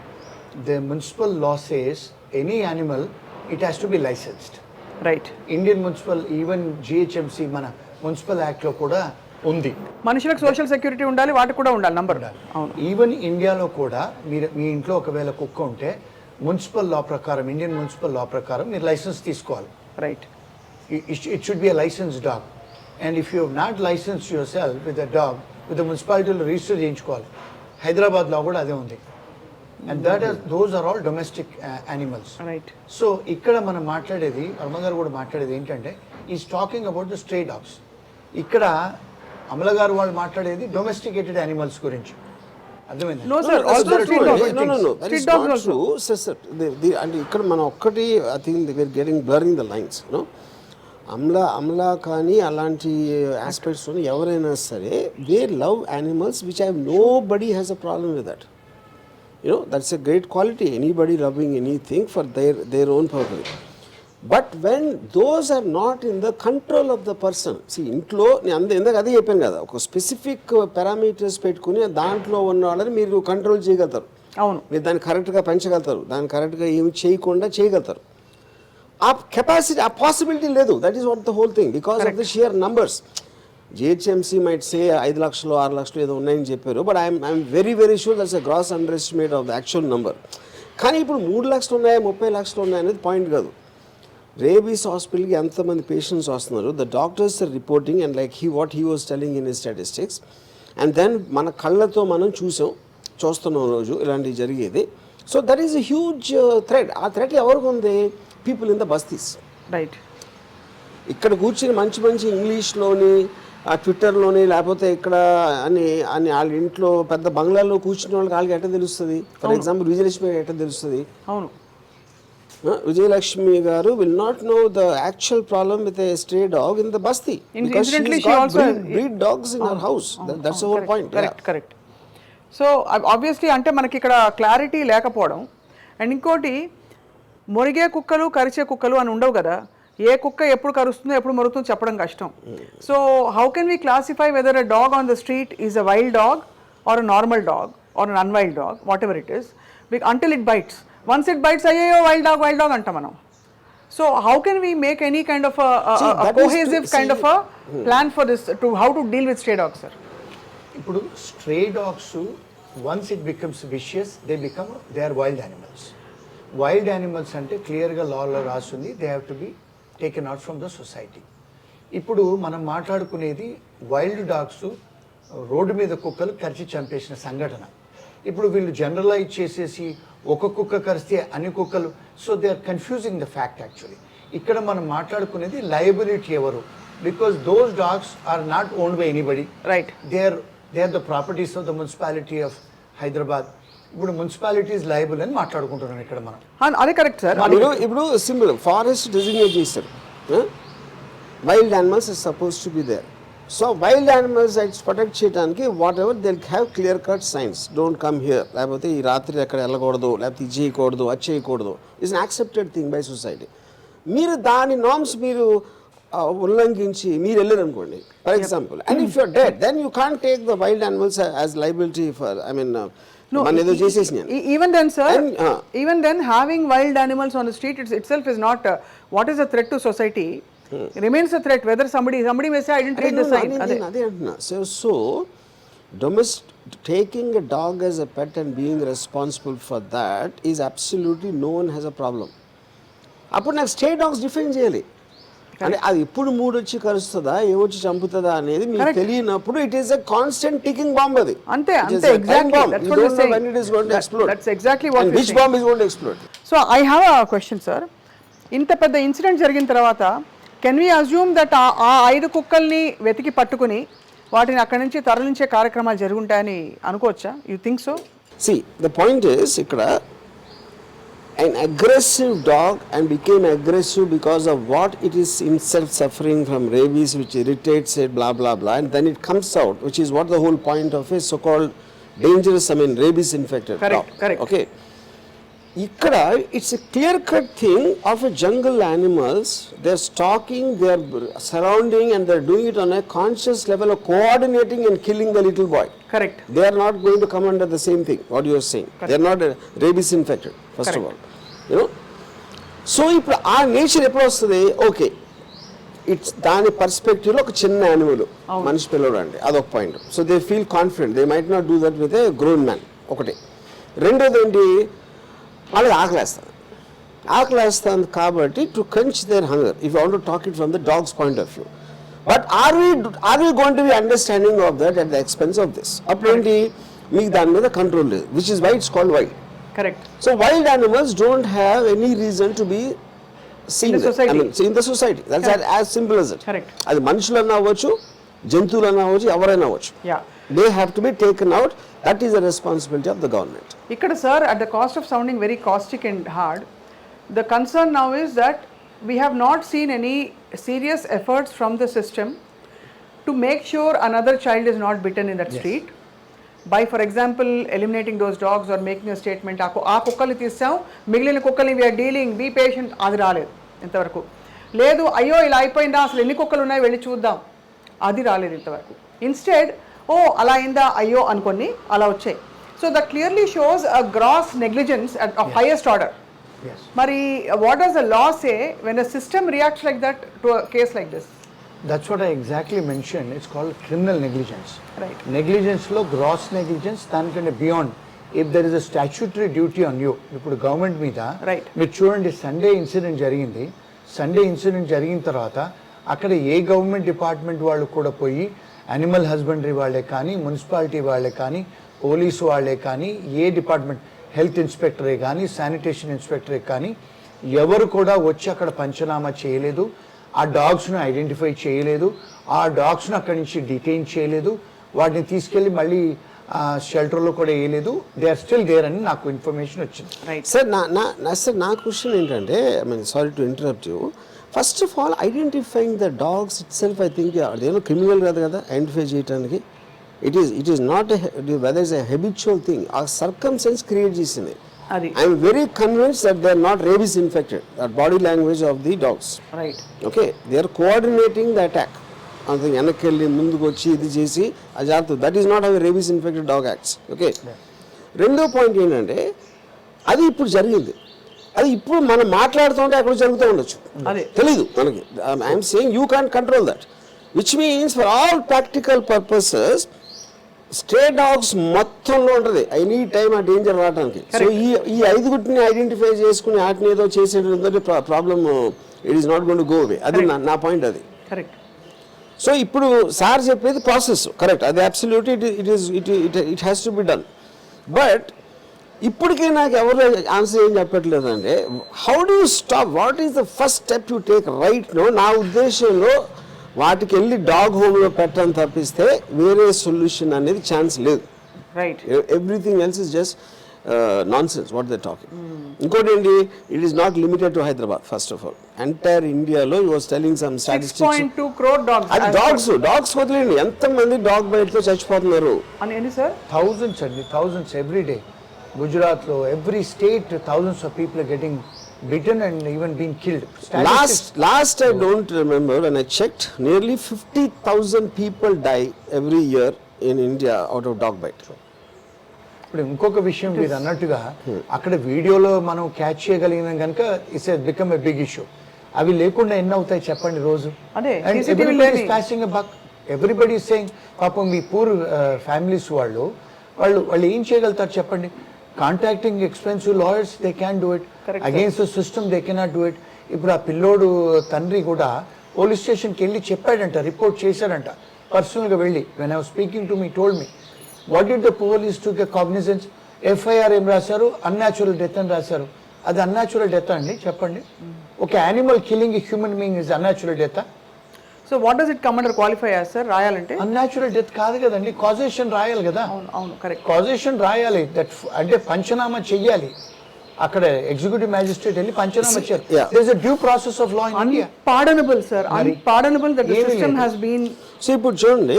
the municipal law says any animal it has to B licensed. Right. Indian municipal even GHMC మన municipal యాక్ట్లో కూడా ఉంది. మనుషులకు సోషల్ సెక్యూరిటీ ఉండాలి, వాటికి కూడా ఉండాలి నంబర్. అవును. ఈవెన్ ఇండియాలో కూడా మీ ఇంట్లో ఒకవేళ కుక్క ఉంటే మున్సిపల్ లా ప్రకారం, ఇండియన్ మున్సిపల్ లా ప్రకారం మీరు లైసెన్స్ తీసుకోవాలి. Right. It should be a license dog. And if you have not license yourself with a dog with the మున్సిపాలిటీలో రిజిస్టర్ చేయించుకోవాలి. హైదరాబాద్లో కూడా అదే ఉంది. And those are all domestic animals. Right. So ఇక్కడ మనం మాట్లాడేది, వర్మ గారు కూడా మాట్లాడేది ఏంటంటే is talking about the stray dogs. ఇక్కడ అమల గారు వాళ్ళు మాట్లాడేది డొమెస్టికేటెడ్ యానిమల్స్ గురించి. అర్థమైంది? No sir, also street dogs. That is not true. Sir, and ఇక్కడ మనం ఒక్కటి I think they are getting blurring the lines. Amala కానీ అలాంటి ఆస్పెక్ట్స్ ఎవరైనా సరే they love animals which I nobody has a problem with that. That's a great quality, anybody loving anything for their own purpose. But when those are not in the control of the person, see ఇంట్లో నేను ఎందుకు అదే చెప్పాను కదా, ఒక specific parameters పెట్టుకుని దాంట్లో ఉన్న వాళ్ళని మీరు కంట్రోల్ చేయగలుగుతారు. అవును. మీరు దాన్ని కరెక్ట్గా పెంచగలుగుతారు, దాన్ని కరెక్ట్గా ఏమి చేయకుండా చేయగలుగుతారు. ఆ కెపాసిటీ, ఆ పాసిబిలిటీ లేదు. That is what the whole thing, because of the shear numbers. GHMC might say 5 లక్షలు 6 లక్షలు ఏదో ఉన్నాయని చెప్పారు, but I'm very very sure that's a gross underestimate of the actual number. కానీ ఇప్పుడు 3 లక్షలు ఉన్నాయా 30 లక్షలు ఉన్నాయా అనేది పాయింట్ కాదు. రేబీస్ హాస్పిటల్కి ఎంతమంది పేషెంట్స్ వస్తున్నారు, the doctors are reporting, and like what he was telling in his statistics. And then మన కళ్ళతో మనం చూస్తున్నాం రోజు ఇలాంటివి జరిగేది. So that is a huge threat. ఆ థ్రెట్ ఎవరికి ఉంది? People in the bastis. Right. ఇక్కడ కూర్చుని మంచి మంచి ఇంగ్లీష్లోని, ట్విట్టర్లోని, లేకపోతే ఇక్కడ అని వాళ్ళ ఇంట్లో పెద్ద బంగ్లాల్లో కూర్చున్న వాళ్ళకి వాళ్ళకి ఎట్లా తెలుస్తుంది? ఫర్ ఎగ్జాంపుల్ విజయలక్ష్మి ఎట్లా తెలుస్తుంది? అవును. Vijayalakshmi garu will not know the actual problem with a stray dog in the basti, because Incidentally, she's got she also breed dogs in her house. That's the whole point. Correct. So obviously అంటే మనకి ఇక్కడ clarity లేకపోవడం, and ఇంకోటి మొరిగే కుక్కలు కరిచే కుక్కలు అని ఉండవు కదా. ఏ కుక్క ఎప్పుడు కరుస్తుందో ఎప్పుడు మొరుగుతుందో చెప్పడం కష్టం. So how can we classify whether a dog on the street is a wild dog or a normal dog or un unwild dog, whatever it is, until it bites. Once it bites, అయ్యో wild dog అంటాం మనం. So how can we make any kind of cohesive kind of plan for this to how to deal with stray dogs sir? ఇప్పుడు stray dogs once it becomes vicious they are wild animals. Wild animals అంటే క్లియర్గా లాలో రాస్తుంది, they have to be taken out from the society. ఇప్పుడు మనం మాట్లాడుకునేది wild dogs, road మీద కుక్కలు కరిచి చంపేసిన సంఘటన. ఇప్పుడు వీళ్ళు జనరలైజ్ చేసేసి ఒక కుక్క కరిస్తే అన్ని కుక్కలు, so they are confusing the fact actually. ఇక్కడ మనం మాట్లాడుకునేది లయబిలిటీ ఎవరు, because those dogs are not owned by anybody. Right. They are the properties of the municipality of Hyderabad. ఇప్పుడు మున్సిపాలిటీ ఇస్ లయబుల్ అని మాట్లాడుకుంటున్నాం ఇక్కడ మనం. అదే కరెక్ట్ సార్. ఇప్పుడు సింపుల్ ఫారెస్ట్ డెసిగ్నేట్ చేశారు, wild animals is suppose to be there. So wild animals rights protect చేయడానికి whatever they have clear cut science, don't come here, లేకపోతే ఈ రాత్రి ఎక్కడ వెళ్ళకూడదు, లేకపోతే ఇది చేయకూడదు, అది చేయకూడదు, it's an accepted thing by society. మీరు దాని నార్మ్స్ మీరు ఉల్లంఘించి మీరు వెళ్ళారు అనుకోండి for example, and if you're dead then you can't take the wild animals as liability for, I mean ఏదో చేసేసి. Even then sir, even then having wild animals on the street itself is not what is a threat to society. Remains a threat whether somebody may say I didn't read the sign. అదే అంటున్నా. So taking a dog as a pet and being responsible for that is absolutely no one has a problem. అప్పుడు నాకు stray dogs define చేయాలి. అంటే అది ఎప్పుడు మూడు వచ్చి కలుస్తుందా ఏమొచ్చి చంపుతుందా అనేది మీకు తెలియనప్పుడు it is a constant ticking bomb అది. అంతే exactly that's exactly what which bomb is going to explode. So I have a question sir. ఇంత పెద్ద ఇన్సిడెంట్ జరిగిన తర్వాత కెన్ వి అజ్యూమ్ దట్ ఆ 5 కుక్కల్ని వెతికి పట్టుకుని వాటిని అక్కడి నుంచి తరలించే కార్యక్రమాలు జరుగుంటాయని అనుకోవచ్చా? You think so? See, the point is ikkada an aggressive dog and became aggressive because of what it is itself suffering from rabies, which irritates it, blah blah blah, and then it comes out, which is what the whole point of a so-called dangerous, rabies infected dog. Correct. Okay. Ikkada it's a clear cut thing of a jungle animals. They're stalking, they're surrounding, and they're doing it on a conscious level of coordinating and killing the little boy. Correct. They are not going to come under the same thing what you are saying. They are not rabies infected first of all, you know. So ఇప్పుడు ఆ nature ఎప్పుడు వస్తుంది? Okay, it's దాని పర్స్పెక్టివ్లో ఒక చిన్న animal మనిషి పిల్లడు అండి, అదొక point. So they feel confident, they might not do that with a grown man. ఒకటి. రెండోది ఏంటి, వాళ్ళకి ఆకలేస్తుంది కాబట్టి to quench their hunger, if you want to talk it from the dogs point of view. But are we going to be understanding of that at the expense of this? అప్పుడేంటి, మీకు దాని మీద కంట్రోల్ లేదు, which is why it's called wild. Correct. So wild animals don't have any reason to be seen in the society. In the society. That's as simple as it. Correct. అది మనుషులన్నా అవ్వచ్చు, జంతువులన్నా అవ్వచ్చు, ఎవరైనా అవ్వచ్చు. They have to be taken out. That is the responsibility of the government. Ikkada sir, at the cost of sounding very caustic and hard, the concern now is that we have not seen any serious efforts from the system to make sure another child is not bitten in that street by, for example, eliminating those dogs or making a statement, aa kukkali తీసాం, మిగిలిన కుక్కల్ని we are dealing, be patient. అది రాలేదు ఇంతవరకు. లేదు, అయ్యో ఇలా అయిపోయిందా, అసలు ఎన్ని కుక్కలు ఉన్నాయి వెళ్ళి చూద్దాం, అది రాలేదు ఇంతవరకు. ఇన్స్టెడ్ ఓ అలా అయిందా అయ్యో అనుకొని అలా వచ్చాయి. So that clearly shows a gross negligence at highest order. Mari, what does the law say when a system reacts like that to a case like this? That's what I exactly mentioned. It's called criminal negligence. Right. Negligence lo gross negligence, దానికంటే beyond. If there is a statutory duty on you, ఇప్పుడు government మీద మీరు చూడండి, Sunday incident జరిగిన తర్వాత అక్కడ ఏ government department వాళ్ళు కూడా పోయి యానిమల్ హస్బెండరీ వాళ్ళే కానీ, మున్సిపాలిటీ వాళ్ళే కానీ, పోలీసు వాళ్ళే కానీ, ఏ డిపార్ట్మెంట్, హెల్త్ ఇన్స్పెక్టరే కానీ, శానిటేషన్ ఇన్స్పెక్టరే కానీ ఎవరు కూడా వచ్చి అక్కడ పంచనామా చేయలేదు, ఆ డాగ్స్ను ఐడెంటిఫై చేయలేదు, ఆ డాగ్స్ను అక్కడి నుంచి డిటైన్ చేయలేదు, వాటిని తీసుకెళ్ళి మళ్ళీ షెల్టర్లో కూడా వేయలేదు. దే ఆర్ స్టిల్ దేర్ అని నాకు ఇన్ఫర్మేషన్ వచ్చింది. సార్ నా క్వశ్చన్ ఏంటంటే, sorry to interrupt you, first of all identifying the dogs it self, I think అదేమో క్రిమినల్ కాదు కదా ఐడెంటిఫై చేయడానికి. It is not whether it's a habitual thing. Our circumstance creates చేసింది. I am very convinced that they are not rabies infected. That body language of the dogs. Right. Okay. They are coordinating the attack. అంత వెనక్కి ముందుకు వచ్చి ఇది చేసి అజాతు, that is not how rabies infected dog acts. Okay. రెండో point ఏంటంటే, అది ఇప్పుడు జరిగింది, అది ఇప్పుడు మనం మాట్లాడుతుంటే అక్కడ జరుగుతూ ఉండొచ్చు, తెలీదు మనకి. I'm saying you can control that, which means for all practical purposes stray dogs మొత్తంలో ఉంటుంది ఎనీ టైమ్ ఆ డేంజర్ రావడానికి. సో ఈ 5 ఐడెంటిఫై చేసుకుని వాటిని ఏదో చేసేటంటే problem it is not going to go away. అది నా పాయింట్. అది కరెక్ట్. సో ఇప్పుడు సార్ చెప్పేది ప్రాసెస్ కరెక్ట్, అది absolutely it has to be done. But ఇప్పటికే నాకు ఎవరు ఆన్సర్ ఏం చెప్పట్లేదంటే, how do stop, what is the first step you take right no? నా ఉద్దేశంలో వాటికి వెళ్ళి డాగ్ హోమ్లో పెట్టని తప్పిస్తే వేరే సొల్యూషన్ అనేది ఛాన్స్ లేదు. Right. Everything else is just nonsense what they talking. ఇంకోటి ఏంటి, it is not limited to Hyderabad. First of all entire ఇండియాలో you was telling some statistics. 6.2 crore dogs. అది డాగ్స్ వదిలేండి, ఎంతమంది డాగ్ బైట్తో చచ్చిపోతున్నారు అని ఎన్ని సార్? Thousands every day. గుజరాత్లో every state thousands of people are getting bitten and even being killed. Last I don't remember, when I checked, nearly 50,000 people die every year in India out of dog bite. ఇప్పుడు ఇంకొక విషయం మీరు అన్నట్టుగా అక్కడ వీడియోలో మనం catch చేయగలిగినాం కనుక it's become a big issue. అవి లేకుండా ఎన్ని అవుతాయి చెప్పండి రోజు? Passing a buck, everybody is saying. పాపం మీ పూర్ ఫ్యామిలీస్ వాళ్ళు ఏం చేయగలుగుతారు చెప్పండి? Contacting expensive lawyers, they can do it. Against the system they cannot do it. ఇప్పుడు ఆ పిల్లోడు తండ్రి కూడా పోలీస్ స్టేషన్కి వెళ్ళి చెప్పాడంట, రిపోర్ట్ చేశాడంట పర్సనల్గా వెళ్ళి. When I was speaking to me told me what did the police took a cognizance. FIR ఏం రాశారు, అన్యాచురల్ డెత్ అని రాశారు. అది అన్యాచురల్ డెత్ అండి చెప్పండి? ఒక animal killing a human being is unnatural death. So what does it come under qualify as sir? రాయాలంటే unnatural death కాదు కదండి, కాజేషన్ రాయాలి కదా. అవును కరెక్ట్, కాజేషన్ రాయాలి. దట్ అంటే పంచనామా చెయ్యాలి. అక్కడ ఎగ్జిక్యూటివ్ మ్యాజిస్ట్రేట్ వెళ్ళి పంచనామా చేయాలి. There is a due process of law in India. Unpardonable sir, unpardonable that the system has been. So ఇప్పుడు చూడండి,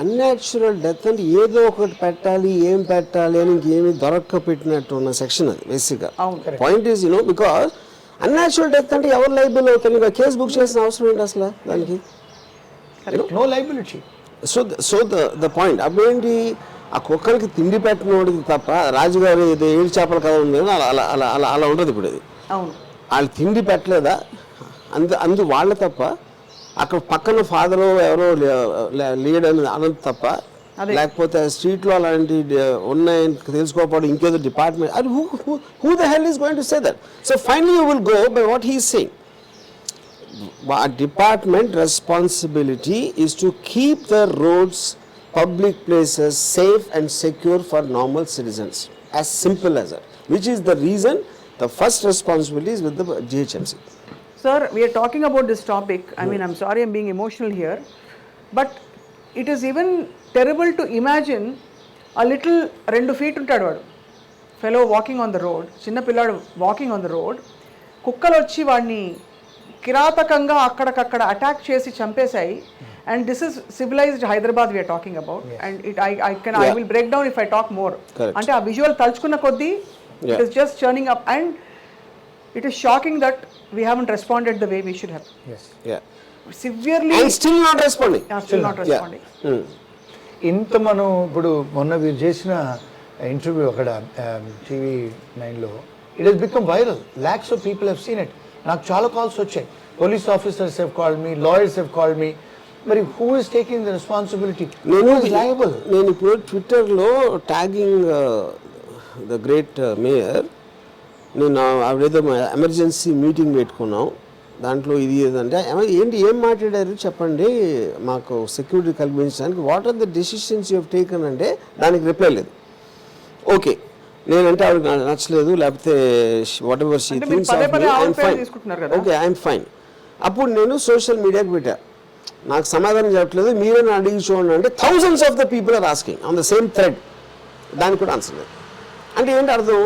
అన్యాచురల్ డెత్ అంటే ఏదో ఒకటి పెట్టాలి, ఏం పెట్టాలి అని ఇంకేమి దొరక్క పెట్టినట్టు ఉన్న సెక్షన్ అది బేసిక్గా. Point is because unnatural death అంటే ఎవరు లైబుల్ అవుతారు? ఇంకా కేసు బుక్ చేసిన అవసరం ఏంటి అసలు దానికి? No liability. So the point అప్పుడేంటి, ఆ కుక్కలకి తిండి పెట్టినోడికి తప్ప, రాజుగారు ఇది ఏడు చేపల కథ ఉంది అలా అలా అలా అలా అలా ఉంటుంది ఇప్పుడు. అది వాళ్ళు తిండి పెట్టలేదా అందు వాళ్ళ తప్ప, అక్కడ పక్కన ఫాదరు ఎవరో లీడ్ అని అనంత తప్ప, లేకపోతే స్ట్రీట్లో అలాంటి ఉన్నాయని తెలుసుకోకపోవడం ఇంకేదో డిపార్ట్మెంట్. అది who the hell is going to say that? So finally you will go by what he is saying. A department responsibility is to keep the roads, public places safe and secure for normal citizens. As simple as that. Which is the reason the first responsibility is with the GHMC. Sir, we are talking about this topic. I mean, I'm sorry I'm being emotional here, but it is even terrible to imagine a little 2 feet ఉంటాడు వాడు, fellow walking on the road, చిన్న పిల్లాడు walking on the road, కుక్కలు వచ్చి వాడిని కిరాతకంగా అక్కడికక్కడ attack చేసి చంపేశాయి. And this is civilized Hyderabad we're talking about. And it I will break down if I talk more. అంటే ఆ విజువల్ తలుచుకున్న కొద్దీ it is just churning up and it is shocking that we haven't responded the way we should have. Severely still not responding. ఇంత మనం ఇప్పుడు మొన్న వీరు చేసిన ఇంటర్వ్యూ అక్కడ టీవీ 9లో it has become viral. Lakhs of people have seen it. నాకు చాలా కాల్స్ వచ్చాయి. Police officers have called me, lawyers have called me. మరి who is taking the responsibility? నేను ఇప్పుడు ట్విట్టర్లో ట్యాగింగ్ ద గ్రేట్ మేయర్, నేను ఆవిడేదో ఎమర్జెన్సీ మీటింగ్ పెట్టుకున్నాం, దాంట్లో ఇది ఏదంటే ఏంటి ఏం మాట్లాడారు చెప్పండి మాకు సెక్యూరిటీ కల్పించడానికి, what are the decisions you have taken అంటే దానికి రిప్లై లేదు. ఓకే, నేనంటే ఆవిడకి నచ్చలేదు, లేకపోతే whatever she thinks of me, I'm fine. Okay, I'm fine. అప్పుడు నేను సోషల్ మీడియాకి పెట్టా, నాకు సమాధానం చెప్పట్లేదు, మీరే అడిగి చూడండి అంటే thousands of the people are asking on the same thread. దానికి కూడా ఆన్సర్ లేదు. అంటే ఏంటి అర్థం?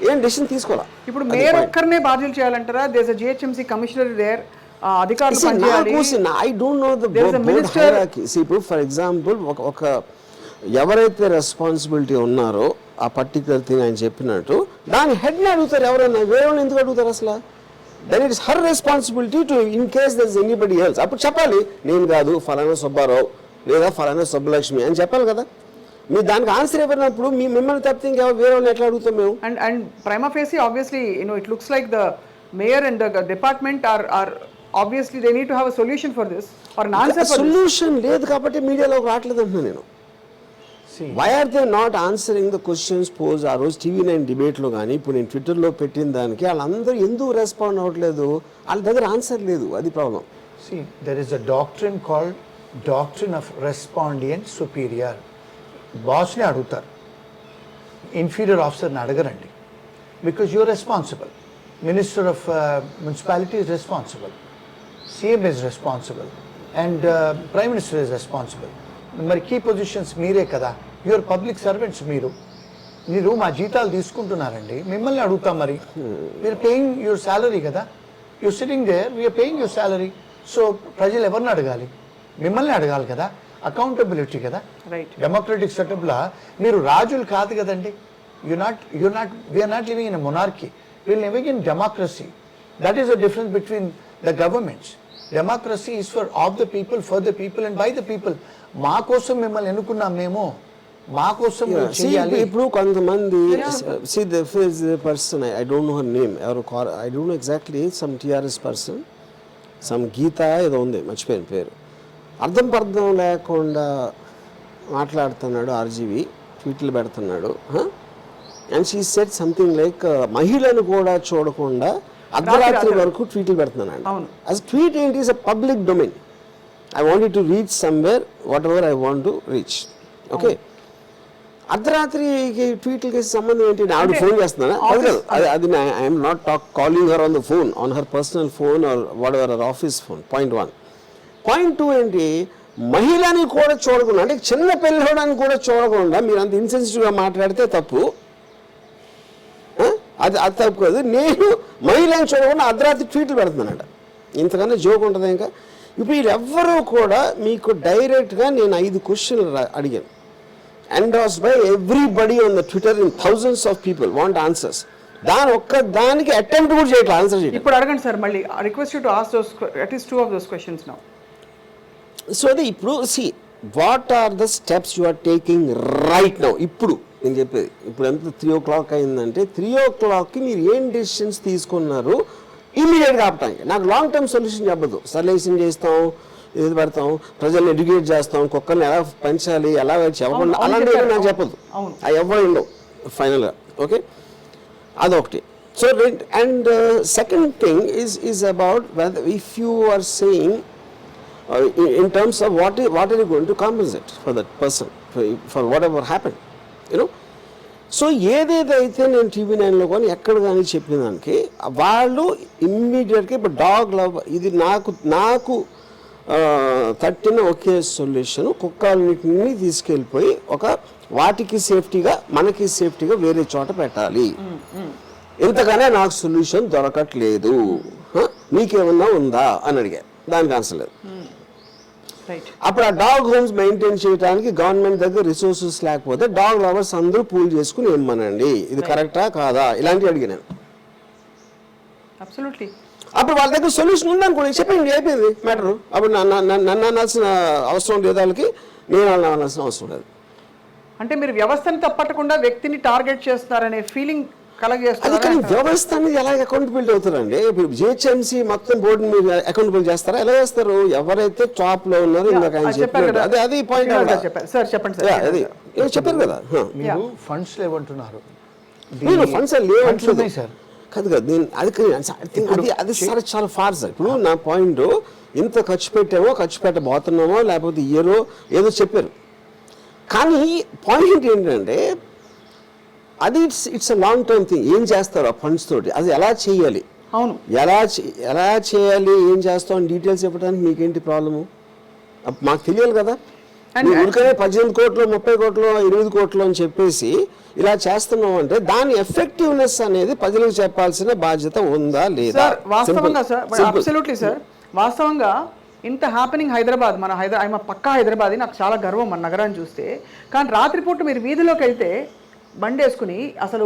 ఏం డెసిషన్ తీసుకోవాలా? ఇప్పుడు మేయర్ ఒక్కరినే బాధ్యతలు చేయాలంటారా? There is a GHMC commissioner there, అధికారులు పనిచేయాలి. I don't know the board hierarchy. ఇప్పుడు ఫర్ ఎగ్జాంపుల్ ఒక ఎవరైతే రెస్పాన్సిబిలిటీ ఉన్నారో ఆ పర్టికులర్ థింగ్ ఆయన చెప్పినట్టు దాని హెడ్ని అడుగుతారు. ఎవరైనా వేరే ఎందుకు అడుగుతారు అసలు? Then it is her responsibility to in case there is anybody else. అప్పుడు చెప్పాలి, నేను కాదు ఫలానా సుబ్బారావు లేదా ఫలానా సుబ్బలక్ష్మి అని చెప్పాలి కదా. మీరు దానికి ఆన్సర్ ఇవ్వనప్పుడు మిమ్మల్ని తప్పితే ఇంకా వేరే వాళ్ళని ఎట్లా అడుగుతాం మేము? And prima facie obviously it looks like the mayor and the department are obviously they need to have a solution for this or an answer. Solution లేదు కాబట్టి మీడియాలోకి రావట్లేదు అంటున్నాను నేను. Why are they not answering the questions posed? ఆ రోజు TV9 డిబేట్లో కానీ ఇప్పుడు నేను ట్విట్టర్లో పెట్టిన దానికి వాళ్ళందరూ ఎందుకు రెస్పాండ్ అవ్వట్లేదు? వాళ్ళ దగ్గర ఆన్సర్ లేదు, అది problem. See, there is a doctrine called doctrine of respondent superior. బాస్ని అడుగుతారు, ఇన్ఫీరియర్ ఆఫీసర్ని అడగరండి. Because you're responsible. Minister of municipality is responsible, CM is responsible, and prime minister is responsible. మరి కీ పొజిషన్స్ మీరే కదా, you're public servants. మీరు మా జీతాలు తీసుకుంటున్నారండి, మిమ్మల్ని అడుగుతాం. మరి మీరు పేయింగ్ యువర్ శాలరీ కదా, you're sitting there, we're paying your salary. So ప్రజలు ఎవరిని అడగాలి? మిమ్మల్ని అడగాలి కదా. అకౌంటబిలిటీ కదా. రైట్. డెమోక్రటిక్ సెటప్లా మీరు రాజులు కాదు కదండి. We're not living in a monarchy, we're living in democracy. That is the difference between the governments. Democracy is for of the people, for the people and by the people. మా కోసం మిమ్మల్ని ఎన్నుకున్నాం మేము, మా కోసం చేయాలి. ఇప్పుడు కొంతమంది person, I don't know her name, ఎవరు I don't know exactly, some TRS person, some Geetha ఏదో ఉంది, మర్చిపోయిన పేరు, అర్థం పర్థం లేకుండా మాట్లాడుతున్నాడు, RGV ట్వీట్లు పెడుతున్నాడు. And she said something like మహిళను కూడా చూడకుండా అర్ధరాత్రి వరకు ట్వీట్లు పెడుతున్నానండి. అసలు ట్వీట్ ఏంటి? Is a public domain. I want to reach somewhere whatever I want to reach. Okay, అర్ధరాత్రికి ట్వీట్లకి సంబంధం ఏంటి? ఆవిడ ఫోన్ చేస్తున్నానా? అది I'm not calling her on the phone, on her personal phone or whatever her office phone. Point 1. Point 2 ఏంటి? మహిళని కూడా చూడకుండా, అంటే చిన్న పిల్లడానికి కూడా చూడకుండా మీరు అంత ఇన్సెన్సిటివ్గా మాట్లాడితే తప్పు. అది తప్పు కాదు. నేను మహిళని చూడకుండా అర్ధరాత్రి ట్వీట్లు పెడుతున్నానంట. ఇంతకన్నా జోక్ ఉంటుంది ఇంకా. ఇప్పుడు వీళ్ళెవ్వరూ కూడా మీకు డైరెక్ట్గా నేను 5 క్వశ్చన్లు అడిగాను. Endorsed by everybody on the twitter in thousands of people want answers. దానికి అటెంప్ట్ కూడా చేయట్లేదు ఆన్సర్ చేయడం. ఇప్పుడు అడగండి సార్, మళ్ళీ request you to ask those at least 2 of those questions now. So అది ఇప్పుడు what are the steps you are taking right now? ఇప్పుడు నేను చెప్పేది, ఇప్పుడు ఎంత 3 o'clock అయిందంటే 3 o'clockకి మీరు ఏం డెసిషన్స్ తీసుకున్నారు ఇమీడియట్గా ఆపటానికి? నాకు లాంగ్ టర్మ్ సొల్యూషన్ చెప్పదు. సర్లేషన్ చేస్తాం, ఇది పెడతాం, ప్రజల్ని ఎడ్యుకేట్ చేస్తాం, కుక్కర్ని ఎలా పెంచాలి, ఎలా చెప్పకుండా అలాంటివి నాకు చెప్పదు. అవి ఎవరు ఉండవు ఫైనల్గా. ఓకే, అదొకటి. So and second thing is about if you are saying in terms of what are you going to compensate for that person for whatever happened, you know. So ఏదేదైతే నేను TV9లో కానీ ఎక్కడ కానీ చెప్పిన దానికి వాళ్ళు ఇమ్మీడియట్గా ఇప్పుడు డాగ్ లవ్ ఇది నాకు తట్టిన ఒకే సొల్యూషన్, కుక్కలన్నింటినీ తీసుకెళ్ళిపోయి వాటికి సేఫ్టీగా మనకి సేఫ్టీగా వేరే చోట పెట్టాలి. ఇంతగానే నాకు సొల్యూషన్ దొరకట్లేదు, నీకేమన్నా ఉందా అని అడిగా. దానికి ఆన్సర్ లేదు. అప్పుడు ఆ డాగ్ హోమ్స్ మెయింటైన్ చేయడానికి గవర్నమెంట్ దగ్గర రిసోర్సెస్ లేకపోతే డాగ్ లవర్స్ అందరూ పూల్ చేసుకుని ఇమ్మనండి. ఇది కరెక్టా కాదా ఇలాంటివి అడిగాను. అప్పుడు వాళ్ళ దగ్గర సొల్యూషన్ ఉందనుకోండి, చెప్పండి, అయిపోయింది మ్యాటర్. అప్పుడు నన్ను అనాల్సిన అవసరం లేదు, వాళ్ళకి నేను అనాల్సిన అవసరం లేదు. అంటే మీరు వ్యవస్థను తప్పట్టకుండా వ్యక్తిని టార్గెట్ చేస్తున్నారనే ఫీలింగ్ అది. కానీ వ్యవస్థ అనేది ఎలా అకౌంటబిలిటీ అవుతారండి? ఇప్పుడు GHMC మొత్తం బోర్డుని మీరు అకౌంటబుల్ చేస్తారా? ఎలా చేస్తారు? ఎవరైతే టాప్ లో ఉన్నారో ఇందాక ఆయన చెప్పారు, అది పాయింట్. చెప్పారు కదా, మీరు ఫండ్స్ లేవంటున్నారు. నేను ఫండ్స్ లేవంటున్నాయి సార్. కాదు కదా, నేను అది సార్ చాలా ఫార్ సార్. ఇప్పుడు నా పాయింట్, ఇంత ఖర్చు పెట్టామో, ఖర్చు పెట్టబోతున్నామో, లేకపోతే ఇయరో ఏదో చెప్పారు. కానీ పాయింట్ ఏంటంటే అది it's a long term thing. ఏం చేస్తారు ఆ ఫండ్స్ తోటి, అది ఎలా చేయాలి, ఎలా చేయాలి, ఏం చేస్తాం అని డీటెయిల్స్ చెప్పడానికి మీకేంటి ప్రాబ్లము? మాకు తెలియాలి కదా. ఉరికనే 18 కోట్లు, 30 కోట్లు, 20 కోట్లు అని చెప్పేసి ఇలా చేస్తున్నాం అంటే దాని ఎఫెక్టివ్నెస్ అనేది ప్రజలకు చెప్పాల్సిన బాధ్యత ఉందా లేదా? వాస్తవంగా సార్, అబ్సల్యూట్లీ సార్, వాస్తవంగా ఇంత హ్యాపెనింగ్ హైదరాబాద్, మన పక్కా హైదరాబాద్, నాకు చాలా గర్వం మన నగరాన్ని చూస్తే. కానీ రాత్రిపూట మీరు వీధిలోకి వెళ్తే బండి వేసుకుని అసలు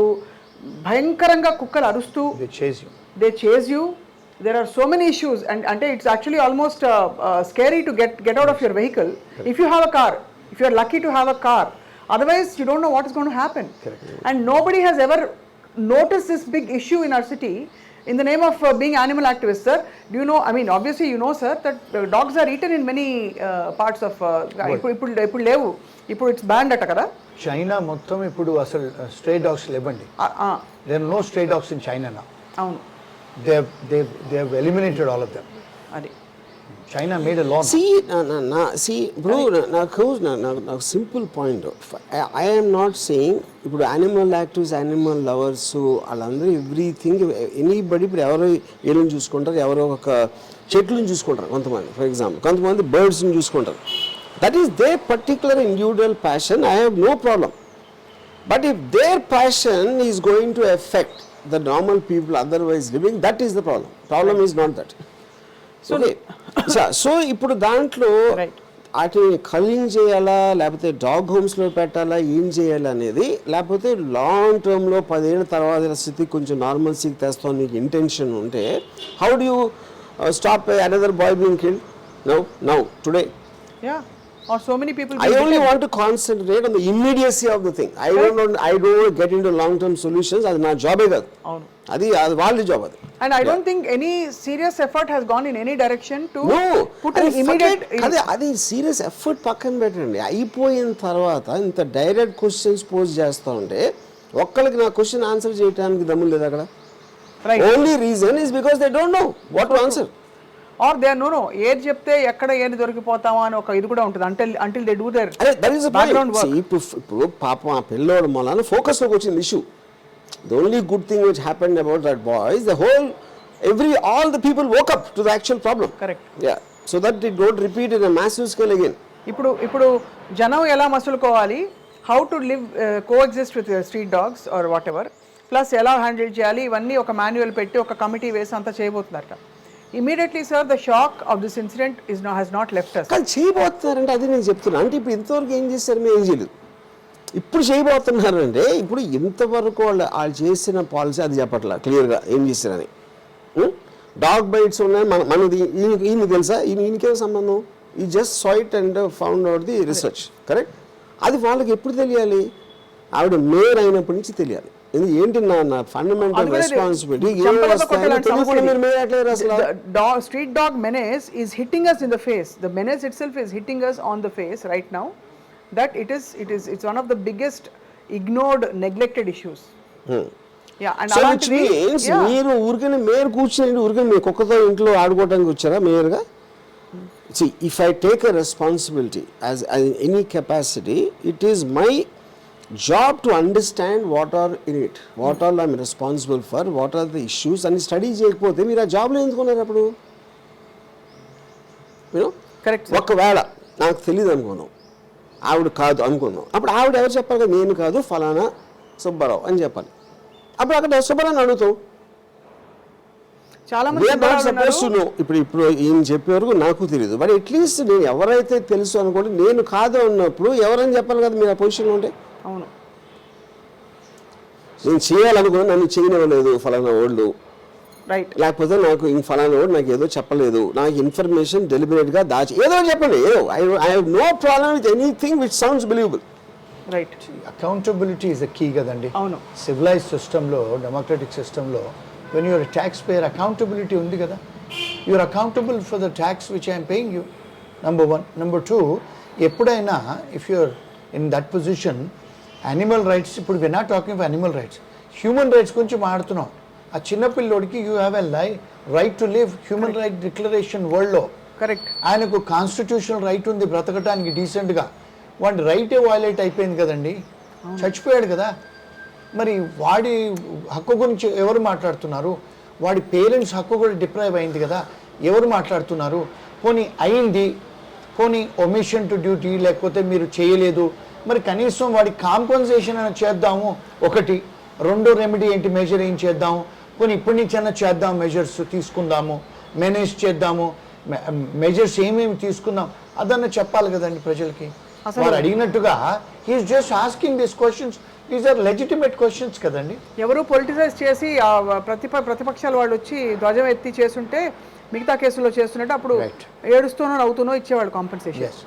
భయంకరంగా కుక్కలు అరుస్తూ they chase you. There are so many issues and అంటే it's actually almost scary to get out of your vehicle if you have a car, if you are lucky to have a car. Otherwise, you don't know what is going to happen. Correct. And nobody has ever noticed this big issue in our city in the name of being animal activists, sir. Do you know, I mean, obviously you know, sir, that dogs are eaten in many parts of ఇప్పుడు లేవు, ఇప్పుడు it's banned అట కదా. China మొత్తం ఇప్పుడు అసలు stray dogs లేవండి. There are no stray dogs in China now. అవును, they have eliminated all of them. అది China made a law. See, bro, నాకు simple point. I am not saying ఇప్పుడు యానిమల్ యాక్టివ్స్, యానిమల్ లవర్స్ వాళ్ళందరూ everything anybody ఇప్పుడు ఎవరో ఏళ్ళని చూసుకుంటారు, ఎవరో ఒక చెట్లను చూసుకుంటారు కొంతమంది, ఫర్ ఎగ్జాంపుల్ కొంతమంది బర్డ్స్ని చూసుకుంటారు. That is their particular individual passion. I have no problem. But if their passion is going to affect the normal people otherwise living, that is the problem. Problem is not that. So ఇప్పుడు దాంట్లో వాటిని culling చేయాలా, లేకపోతే dog హోమ్స్లో పెట్టాలా, ఏం చేయాలా అనేది, లేకపోతే లాంగ్ టర్మ్లో 10 ఏళ్ళ తర్వాత స్థితి కొంచెం నార్మల్సీకి తెస్తాం నీకు ఇంటెన్షన్ ఉంటే, how do you stop another bye being killed now today? Or so many people. I only want to concentrate on the immediacy of the thing. I don't get into long term solutions. That's my job. That's వాళ్ళ job అది. And I don't think any serious effort has gone in any direction to put an immediate. అది serious effort పక్కన పెట్టండి. అయిపోయిన తర్వాత ఇంత direct questions pose చేస్తూ ఉంటే ఒక్కరికి నా క్వశ్చన్ ఆన్సర్ చేయడానికి దమ్ము లేదు అక్కడ. Right. Only reason is because they don't know what to answer. Or they know ఏది చెప్తే ఎక్కడ ఏది దొరికిపోతామా అని ఒక ఇది కూడా ఉంటుంది until they do there That is the background point. Work. See, ఇప్పుడు పాపం ఆ పిల్లోడు మూలాన ఫోకస్లోకి వచ్చింది issue. The only good thing which happened about that boy is all the people woke up to the actual problem. Correct. Yeah. So that it don't repeat in a massive scale again. ఇప్పుడు జనం ఎలా మసులుకోవాలి, how to live coexist with street dogs or whatever, plus ఎలా handle చేయాలి, ఇవన్నీ ఒక manual పెట్టి ఒక కమిటీ వేసి అంతా చేయబోతున్నారట. Immediately sir the shock of this incident has not left us. కానీ చేయబోతున్నారంటే అది నేను చెప్తున్నా. అంటే ఇప్పుడు ఇంతవరకు ఏం చేశారు, మేము ఏం చేయలేదు. ఇప్పుడు చేయబోతున్నారంటే ఇప్పుడు ఇంతవరకు వాళ్ళు చేసిన పాలసీ అది చెప్పట్లా క్లియర్గా ఏం చేశారని. డాగ్ బైట్స్ ఉన్నాయి మనది ఈయన తెలుసా, ఈయనకేం సంబంధం, ఈ just saw it and found out the research, correct. అది వాళ్ళకి ఎప్పుడు తెలియాలి, ఆవిడ మేయర్ అయినప్పటి నుంచి తెలియాలి. ఏంటి నా fundamental responsibility. Street dog menace is hitting us in the face. The menace itself is hitting us on the face right now. That it's one of the biggest ignored, neglected issues. Yeah, and so which means మీరు ఊరికనే mayor కూర్చొని ఊరికనే మీ కుక్కతో ఇంట్లో ఆడుకోవడానికి వచ్చారా మేయర్గా? See, if I take a responsibility as any capacity, it is my job to understand what are in it, what all I'm responsible for, what are the issues, and study చేయకపోతే మీరు ఆ జాబ్లో ఎందుకున్నారు అప్పుడు? కరెక్ట్. ఒకవేళ నాకు తెలియదు అనుకుందాం, ఆవిడ కాదు అనుకుందాం, అప్పుడు ఆవిడ ఎవరు చెప్పాలి కదా, నేను కాదు ఫలానా సుబ్బారావు అని చెప్పాలి. అప్పుడు అక్కడ సుబ్బారావు అడుగుతాం. చాలా మంది ఇప్పుడు ఈయన చెప్పే వరకు నాకు తెలియదు, బట్ అట్లీస్ట్ నేను ఎవరైతే తెలుసు అనుకోండి, నేను కాదు అన్నప్పుడు ఎవరని చెప్పాలి కదా మీరు ఆ పొజిషన్లో ఉంటే. అవును, నేను చేయాలనుకున్నా నన్ను చేయనివ్వలేదు ఫలానా వాళ్ళు, రైట్. లేకపోతే నాకు ఫలానా వాడు నాకు ఏదో చెప్పలేదు, నాకు ఇన్ఫర్మేషన్ డెలిబరేట్గా దాచి ఏదో చెప్పండి, ఏదో I have no problem with anything which sounds believable. Right. Accountability is the key కదండి. అవును. సివిలైజ్ సిస్టంలో, డెమోక్రటిక్ సిస్టంలో when you are a taxpayer, accountability undi kada. You are accountable for the tax which I am paying you, number one. Number two, eppudaina if you are in that position, animal rights, ippudu we are not talking of animal rights, human rights gunchi maadtunam. Aa chinna pillodiki you have a right to live, human right declaration world lo, correct. ఆయనకు constitutional right ఉంది బ్రతకటానికి డీసెంట్గా. వాడి రైటే violate అయిపోయింది కదండి, చచ్చిపోయాడు కదా. మరి వాడి హక్కు గురించి ఎవరు మాట్లాడుతున్నారు? వాడి పేరెంట్స్ హక్కు కూడా డిప్రైవ్ అయింది కదా, ఎవరు మాట్లాడుతున్నారు? పోనీ అయింది, పోనీ ఒమిషన్ టు డ్యూటీ, లేకపోతే మీరు చేయలేదు, మరి కనీసం వాడి కాంపన్సేషన్ అయినా చేద్దాము. ఒకటి. రెండో రెమెడీ ఏంటి, మెజర్ ఏం చేద్దాము, పోనీ ఇప్పటి నుంచి అయినా చేద్దాం, మెజర్స్ తీసుకుందాము, మేనేజ్ చేద్దాము, మెజర్స్ ఏమేమి తీసుకుందాం అదన్నా చెప్పాలి కదండి ప్రజలకి. వారు అడిగినట్టుగా he's just asking this questions. These are legitimate questions కదండి. ఎవరు పొలిటిసైజ్ చేసి ప్రతిపక్షాల వాళ్ళు వచ్చి ధ్వజం ఎత్తి చేస్తుంటే మిగతా కేసుల్లో చేస్తున్నట్టు అప్పుడు ఏడుస్తూనో నవ్వుతూనో ఇచ్చేవాళ్ళు compensation.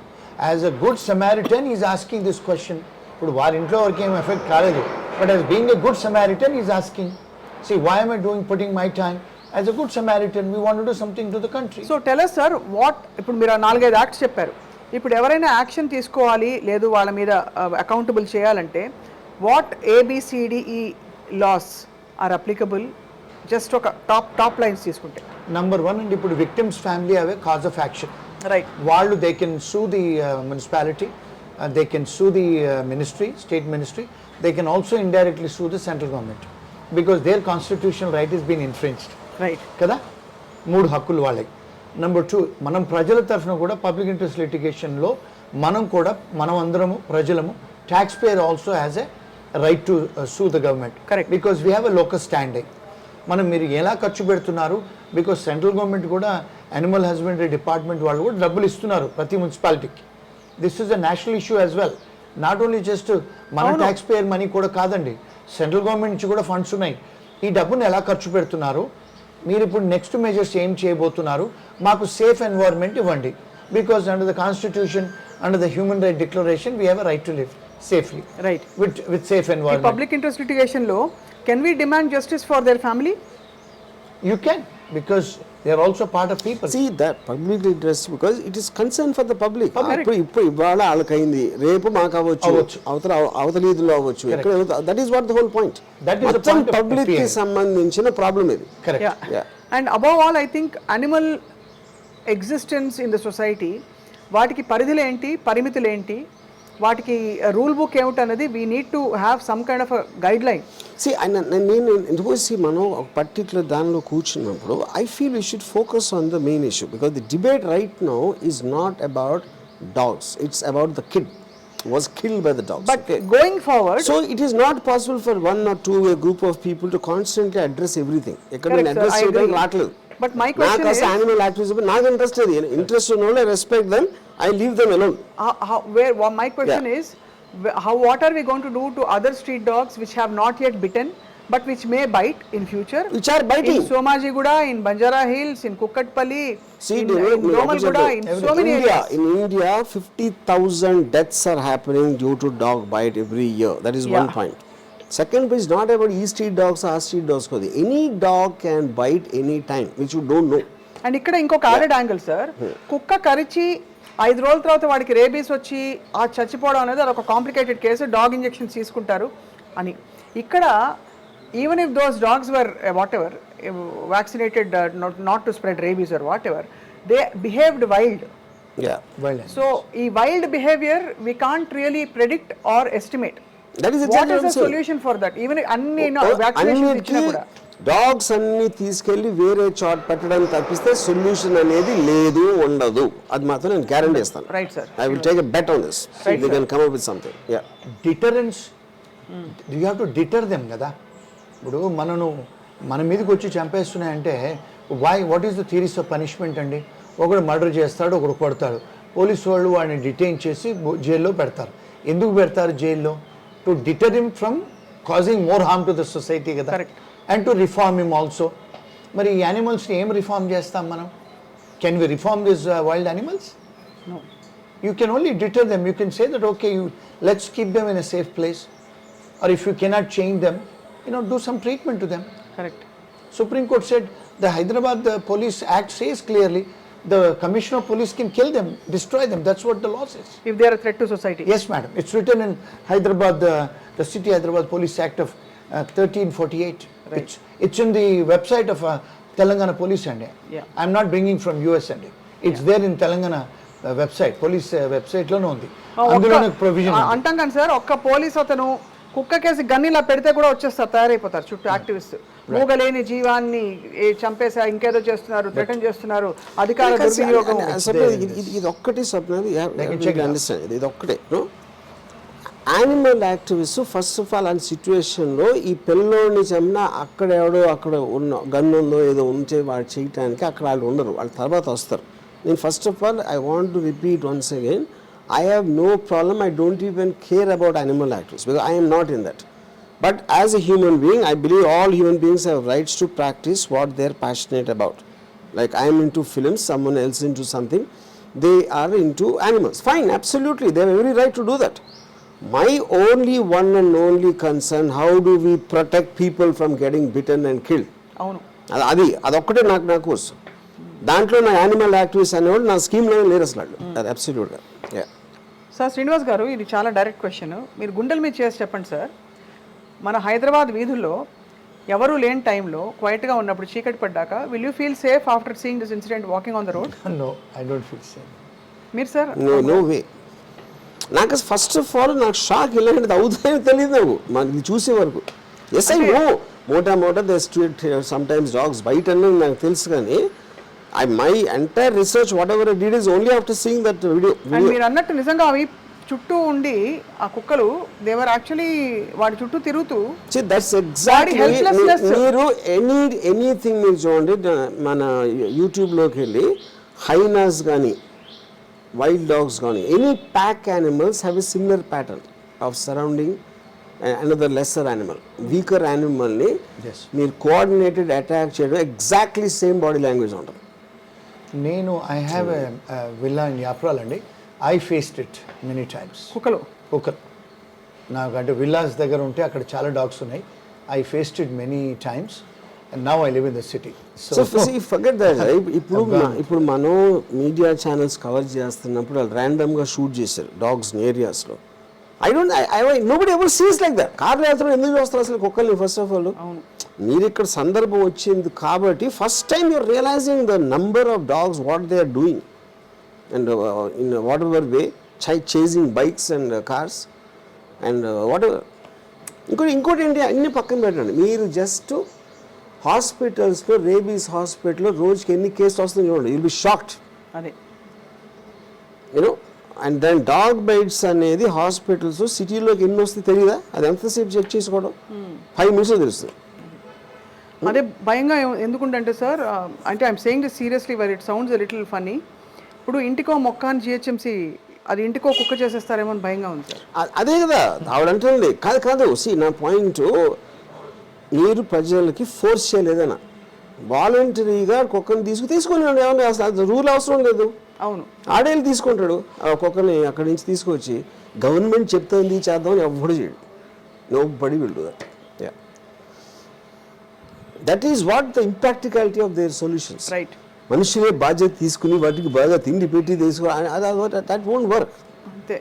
As a good Samaritan is asking this question. ఇప్పుడు వారి ఇంట్లో వరకు ఏం ఎఫెక్ట్ కాలేదు, but as being a good Samaritan is asking, see why am I putting my time? As a good Samaritan, we want to do something to the country. So tell us sir, what ఇప్పుడు మీరు 4-5 acts చెప్పారు. ఇప్పుడు ఎవరైనా action తీసుకోవాలి లేదు వాళ్ళ మీద accountable చేయాలంటే what ABCDE laws are applicable? Just ఒక టాప్ లైన్స్ తీసుకుంటే. నంబర్ 1 అండి, ఇప్పుడు victims family have cause of action, right. వాళ్ళు they can sue the municipality, they can sue the ministry, state ministry, they can also indirectly sue the central government because their constitutional right is being infringed, right kada. 3 హక్కులు వాళ్ళకి. Number 2, మనం ప్రజల తరఫున కూడా public interest లిటిగేషన్లో మనం అందరము ప్రజలము, tax payer also has a right to sue the government, correct, because we have a local standing. మనం మీరు ఎలా ఖర్చు పెడుతున్నారు, బికాస్ సెంట్రల్ గవర్నమెంట్ కూడా యానిమల్ హస్బెండరీ డిపార్ట్మెంట్ వాళ్ళు కూడా డబ్బులు ఇస్తున్నారు ప్రతి మున్సిపాలిటీకి. This is a national issue as well, not only just మన ట్యాక్స్ పేయర్ మనీ కూడా కాదండి, సెంట్రల్ గవర్నమెంట్ నుంచి కూడా ఫండ్స్ ఉన్నాయి. ఈ డబ్బును ఎలా ఖర్చు పెడుతున్నారు, మీరు ఇప్పుడు నెక్స్ట్ మెజర్స్ ఏం చేయబోతున్నారు, మాకు సేఫ్ ఎన్వైర్న్మెంట్ ఇవ్వండి. Because under the constitution, under the human right declaration, we have a right to live safely, right, with safe environment. Public interest లిటిగేషన్లో can we demand justice for their family? You can, because they are also part of people. See that publicly addressed because it is concern for the public. ఇప్పుడు ఇవాళ వాళ్ళకైంది రేపు మాకు అవ్వచ్చు అవతల ఈదులో అవ్వచ్చు. That is what the whole point. మొత్తం public కి సంబంధించిన ప్రాబ్లం ఇది. Correct. And above all I think animal existence in the society, వాటికి పరిధులు ఏంటి, పరిమితులు ఏంటి, వాటికి రూల్ బుక్ ఏమిటి అనేది we need to have some kind of guide line. నేను ఎందుకు మనం ఒక పర్టికులర్ దానిలో కూర్చున్నప్పుడు I feel we should focus on the main issue because the debate right now is not about dogs, it's about the kid was killed by the dogs. But going forward, so it is not possible for one or two a group of people to constantly address everything. Ekkada address cheyadam raatledu. But my question is, animal activism నాకు interest లేదు. Interest ఉన్న వాళ్ళు I respect them, I leave them alone. My question is, what are we going to do to other street dogs which have not yet bitten but which may bite in future? Which are biting. In Somajiguda, in Banjara Hills, in Kukatpalli, in Domalguda, in so many areas. In India, 50,000 deaths are happening due to dog bite every year. That is one point. Second is not about E street dogs or R street dogs. Any dog can bite any time, which you don't know. And ఇక్కడ ఇంకొక added angle sir, కుక్క కరిచి 5 రోజుల తర్వాత వాడికి rabies వచ్చి ఆ చచ్చిపోవడం అనేది అదొక కాంప్లికేటెడ్ కేసు, డాగ్ ఇంజెక్షన్స్ తీసుకుంటారు అని. ఇక్కడ even if those dogs were whatever vaccinated not to spread rabies or whatever, they behaved wild. Wild. So ee wild behavior we can't really predict or estimate. That is exactly what is the solution for that? Even anni vaccinations ichina kuda dogs అన్ని తీసుకెళ్లి వేరే చోట పెట్టడం తప్పిస్తే solution అనేది లేదు ఉండదు. అది మాత్రం నేను గ్యారంటీ ఇస్తాను. Right sir, I will take a bet on this. They can come up with something. Deterrence, you have to deter them కదా. ఇప్పుడు మన మీదకి వచ్చి చంపేస్తున్నాయంటే what is the theories of punishment అండి? ఒకడు మర్డర్ చేస్తాడు, ఒకడు కొడతాడు, పోలీసు వాళ్ళు వాడిని డిటైన్ చేసి జైల్లో పెడతారు. ఎందుకు పెడతారు జైల్లో? To deter him from causing more harm to the society కదా. Correct. And to reform him also. మరి ఈ యానిమల్స్ని ఏం రిఫార్మ్ చేస్తాం మనం? Can we reform this wild animals? No. You can only deter them. You can say that okay, let's keep them in a safe place, or if you cannot change them, do some treatment to them. Correct. Supreme Court said the Hyderabad Police Act says clearly the Commissioner of Police can kill them, destroy them. That's what the law says. If they are a threat to society. Yes, madam. It's written in Hyderabad, the City Hyderabad Police Act of 1348. Right. It's in the website of Telangana Police and Yeah. I'm not bringing from US and it's there in Telangana website, police website లోనే ఉంది. అందులోనే provision అంటాం కానీ sir, ఒక్క police అతను కుక్క కేసి గన్నిలా పెడితే కూడా వచ్చేస్తారు, తయారైపోతారు చుట్టూ యాక్టివిస్ట్. మూగలేని జీవాన్ని చంపేసా, ఇంకేదో చేస్తున్నారు, థ్రెటన్ చేస్తున్నారు, అధికార దుర్వినియోగం. ఇది ఒక్కటి స్వప్న, ఇది ఒక్కటే. Animal activist first of all అలాంటి సిచ్యువేషన్లో ఈ పిల్లోడిని చంపినా అక్కడ ఉన్న గన్ ఉందో ఏదో ఉంచే వాడు చేయటానికి అక్కడ వాళ్ళు ఉండరు, వాళ్ళ తర్వాత వస్తారు. Then first of all, I want to repeat once again, I have no problem, I don't even care about animal activists because I am not in that. But as a human being, I believe all human beings have rights to practice what they are passionate about. Like I am into films, someone else into something, they are into animals. Fine, absolutely, they have every right to do that. My only one and only concern, how do we protect people from getting bitten and killed? అవును, అదొక్కటే నాకు వస్తుంది. దాంట్లో నా animal activist అనేవాళ్ళు నా స్కీమ్లో లేరు అసలు. అబ్సల్యూట్గా. సార్ శ్రీనివాస్ గారు, ఇది చాలా డైరెక్ట్ క్వశ్చన్, మీరు గుండెల మీద చేసి చెప్పండి సార్. మన హైదరాబాద్ వీధుల్లో ఎవరు లేని టైంలో క్వైట్గా ఉన్నప్పుడు చీకటి పడ్డాక will you feel safe after seeing this incident walking on the road? No, I don't feel safe. మీరు సార్? No way. నాకు ఫస్ట్ ఆఫ్ ఆల్ నాకు షాక్ ఇలాంటిది అవుతుందని తెలియదు నాకు మనకి చూసే వరకు. ఎస్ ఐ నో మోటా the street some times dogs bite అని నాకు తెలుసు, కానీ my entire research whatever I did is only after seeing that video. And మీరు అన్నట్టు నిజంగా అవి చుట్టూ ఉండి ఆ కుక్కలు they were actually వాడి చుట్టూ తిరుగుతూ. See, that's exactly మీరు ఎనీథింగ్ మీరు చూడండి, మన యూట్యూబ్లోకి వెళ్ళి హైనాస్ కానీ వైల్డ్ డాగ్స్ కానీ any pack animals have a similar pattern of surrounding another lesser animal, weaker యానిమల్ని మీరు కోఆర్డినేటెడ్ అటాక్ చేయడం ఎగ్జాక్ట్లీ సేమ్ బాడీ లాంగ్వేజ్ ఉంటుంది. నేను I have a villa in Yapral అండి. I faced it many times. కుక్కలు నాకు అంటే విల్లాస్ దగ్గర ఉంటే అక్కడ చాలా డాగ్స్ ఉన్నాయి. I faced it many times and now I live in the city. So see, forget that. ఇప్పుడు మనం మీడియా ఛానల్స్ కవర్ చేస్తున్నప్పుడు వాళ్ళు ర్యాండమ్గా షూట్ చేశారు డాగ్స్ని ఏరియాస్లో. Nobody ever sees like that. కార్లు వెళ్తున్నారు, ఎందుకు చూస్తారు అసలు కుక్కల్ని? ఫస్ట్ ఆఫ్ ఆల్ మీరు ఇక్కడ సందర్భం వచ్చింది కాబట్టి first time you're realising the number of dogs what they are doing and in whatever way chasing bikes and cars and whatever. ఇంకోటి ఏంటి, అన్ని పక్కన పెట్టండి. మీరు జస్ట్ హాస్పిటల్స్లో రేబీస్ హాస్పిటల్లో రోజుకి ఎన్ని కేసులు వస్తుందో చూడండి, యుల్ బి షాక్డ్. అదే you know. And then dog bites అనేది హాస్పిటల్స్ సిటీలోకి ఎన్ని వస్తే తెలియదా? అది ఎంతసేపు చెక్ చేసుకోవడం? 5 minutes తెలుస్తుంది. అదే భయంగా ఎందుకుంటే సార్, అంటే I'm saying this seriously where it sounds little funny. ఇప్పుడు ఇంటికో మొక్క అని GHMC అది ఇంటికో కుక్క చేసేస్తారేమో అని భయంగా ఉంది సార్. అదే కదా ఆవిడంటుంది. కాదు నా పాయింట్, మీరు ప్రజలకి ఫోర్స్ చేయలేదనా, వాలంటరీగా కుక్కని తీసుకొని ఏమన్నా అసలు రూల్ అవసరం లేదు. అవును, ఆడేళ్ళు తీసుకుంటాడు ఆ కుక్కని అక్కడి నుంచి తీసుకొచ్చి. గవర్నమెంట్ చెప్తుంది చేద్దామని ఎవ్వడు చేయడు. Nobody will do that. That is what the impracticality of their solutions. Right. మనుషులే బాధ్యత తీసుకుని వాటికి బాగా తిండి పెట్టి దట్ వోంట్ వర్క్. అంతే.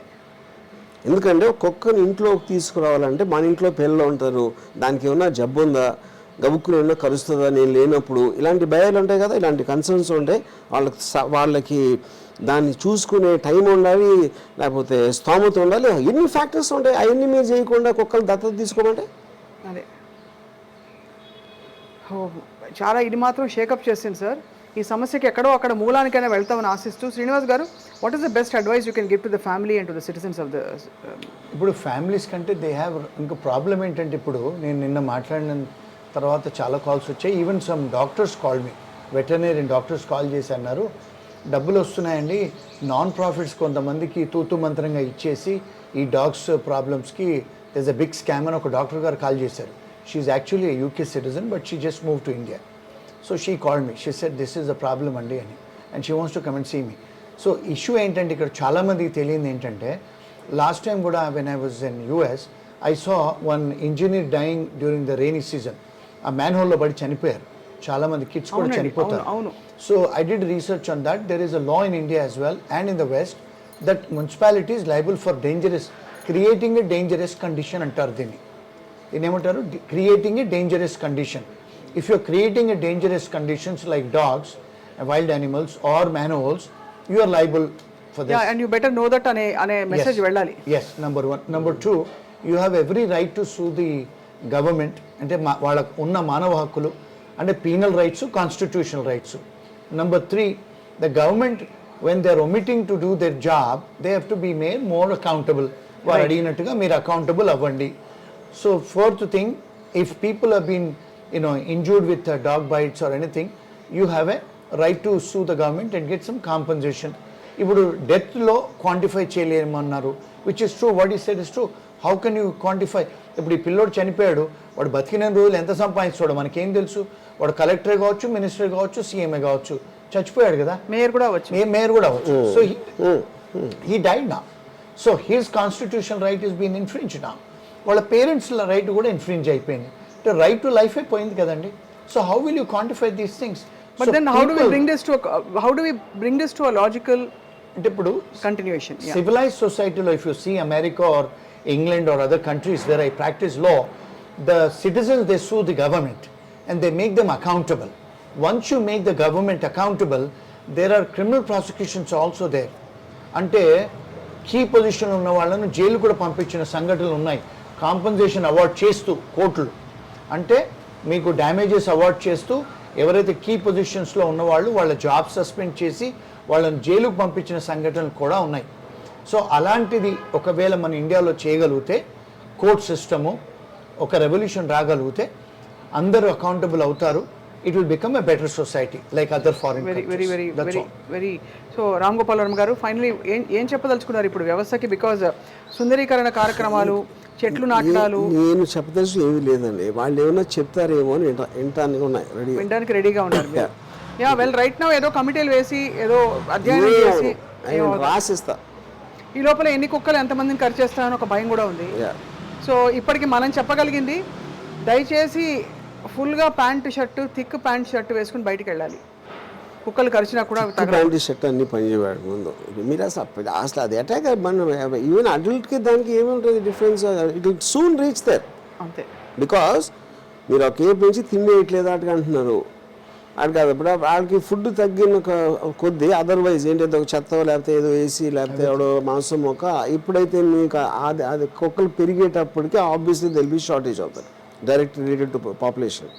ఎందుకంటే కుక్కని ఇంట్లోకి తీసుకురావాలంటే మన ఇంట్లో పిల్లలు ఉంటారు, దానికి ఏమన్నా జబ్బు ఉందా, గబుక్కుని ఏమన్నా కరుస్తుందా నేను లేనప్పుడు, ఇలాంటి భయాలు ఉంటాయి కదా, ఇలాంటి కన్సర్న్స్ ఉంటాయి. వాళ్ళకి దాన్ని చూసుకునే టైం ఉండాలి, లేకపోతే స్తోమత ఉండాలి, ఎన్ని ఫ్యాక్టర్స్ ఉంటాయి. అవన్నీ మీరు చేయకుండా కుక్కలు దత్తత తీసుకోమంటే అదే చాలా ఇది మాత్రం షేకప్ చేసింది సార్. ఈ సమస్యకి ఎక్కడో అక్కడ మూలానికైనా వెళ్తామని ఆశిస్తూ, శ్రీనివాస్ గారు, what is the best advice you can give to the family and to the citizens of the. ఇప్పుడు ఫ్యామిలీస్ కంటే దే హ్యావ్ ఇంకో ప్రాబ్లం ఏంటంటే, ఇప్పుడు నేను నిన్న మాట్లాడిన తర్వాత చాలా కాల్స్ వచ్చాయి. Even some doctors call me, veterinary doctors call చేసి అన్నారు, డబ్బులు వస్తున్నాయండి, నాన్ ప్రాఫిట్స్ కొంతమందికి తూతు మంత్రంగా ఇచ్చేసి ఈ డాగ్స్ ప్రాబ్లమ్స్కి there is a big scam అని ఒక డాక్టర్ గారు కాల్ చేశారు. She is actually a UK citizen but she just moved to India. So she called me, she said this is a problem అండి అని, and she wants to come and see me. So issue ఏంటంటే, ఇక్కడ చాలామందికి తెలియదు ఏంటంటే, last time కూడా when I was in US I saw one engineer dying during the rainy season. ఆ మ్యాన్ హోల్లో పడి చనిపోయారు చాలామంది కిడ్స్ కూడా చనిపోతారు. So I did research on that. There is a law in India as well and in the west that municipality is liable for dangerous, creating a dangerous condition అంటారు దీన్ని. దీన్ని ఏమంటారు? Creating a dangerous condition. If you're creating a dangerous conditions like dogs, wild animals or manholes, you are liable for this. And you better know that అనే message వెళ్ళాలి. Yes, number 1. Number 2, you have every right to sue the government. అంటే వాళ్ళకు ఉన్న మానవ హక్కులు అంటే penal rights, constitutional rights. Number 3, the government when they are omitting to do their job, they have to be made more accountable. వాళ్ళు అడిగినట్టుగా మీరు accountable అవ్వండి. So 4th thing, if people have been injured with dog bites or anything, you have a right to sue the government and get some compensation. ఇప్పుడు డెత్లో quantify చేయలేమన్నారు, which is true. What is said is true. How can you quantify? ఇప్పుడు ఈ పిల్లోడు చనిపోయాడు, వాడు బతికిన రోజులు ఎంత సంపాదించాడో మనకేం తెలుసు? వాడు కలెక్టర్ కావచ్చు, మినిస్టర్ కావచ్చు, సీఎంఏ కావచ్చు, చచ్చిపోయాడు కదా, మేయర్ కూడా అవ్వచ్చు. సో హీ డైడ్ నా. So his constitutional right is been infringe నా. వాళ్ళ పేరెంట్స్ రైట్ కూడా ఇన్ఫ్రింజ్ అయిపోయింది. అంటే రైట్ టు లైఫ్ అయిపోయింది కదండి. So how will you quantify these things? But then how do we bring this to a logical అంటే ఇప్పుడు continuation? Civilized society లో, if you see America or England or other countries where I practice law, the citizens, they sue the government and they make them accountable. Once you make the government accountable, there are criminal prosecutions also there. అంటే key position ఉన్న వాళ్ళను jail కూడా పంపించిన సంఘటనలు ఉన్నాయి. Compensation award చేస్తూ కోర్టులు, అంటే మీకు డ్యామేజెస్ అవార్డ్ చేస్తూ ఎవరైతే కీ పొజిషన్స్లో ఉన్నవాళ్ళు వాళ్ళ జాబ్ సస్పెండ్ చేసి వాళ్ళని జైలుకు పంపించిన సంఘటనలు కూడా ఉన్నాయి. సో అలాంటిది ఒకవేళ మన ఇండియాలో చేయగలిగితే, కోర్ట్ సిస్టము ఒక రెవల్యూషన్ రాగలిగితే, అందరూ అకౌంటబుల్ అవుతారు. It will become a better society like other foreign very. So Ram Gopal Varma గారు, ఫైనలీ ఏం చెప్పదలుచుకున్నారు ఇప్పుడు వ్యవస్థకి? బికాజ్ సుందరీకరణ కార్యక్రమాలు, చెట్లు నాటడాలు. నేను చెప్పదలుచు ఏమీ లేదండి, వాళ్ళు ఏమైనా చెప్తారేమో అని వినడానికి రెడీగా ఉన్నారు. యా వెల్, రైట్ నౌ ఏదో కమిటీలు వేసి ఏదో అధ్యయనం చేసి రాసిస్తా. ఈ లోపల ఎన్ని కుక్కలు ఎంతమందిని ఖర్చేస్తారని ఒక భయం కూడా ఉంది. సో ఇప్పటికి మనం చెప్పగలిగింది, దయచేసి ఫుల్గా pant shirt thick pant shirt వేసుకుని బయటికి వెళ్ళాలి. కుక్కలు కరిచినా కూడా అవి తగలవు. ప్యాంట్ షర్ట్ అన్ని పనిచేయవాడు ముందు. మీరు అసలు అది అటాక్ మనం ఈవెన్ అడల్ట్కి దానికి ఏముంటుంది difference? It will soon reach there. అంతే. బికాస్ మీరు ఒక కేపు నుంచి తిండి వేయట్లేదు అటుగా అంటున్నారు. అది కాదు, ఇప్పుడు వాళ్ళకి ఫుడ్ తగ్గిన కొద్ది అదర్వైజ్ ఏంటంటే ఒక చెత్త లేకపోతే ఏదో వేసి లేకపోతే ఎవడో మాంసం మొక్క ఇప్పుడైతే మీకు అది కుక్కలు పెరిగేటప్పటికి ఆబ్వియస్లీ దెల్ బి షార్టేజ్ అవుతారు direct related to population.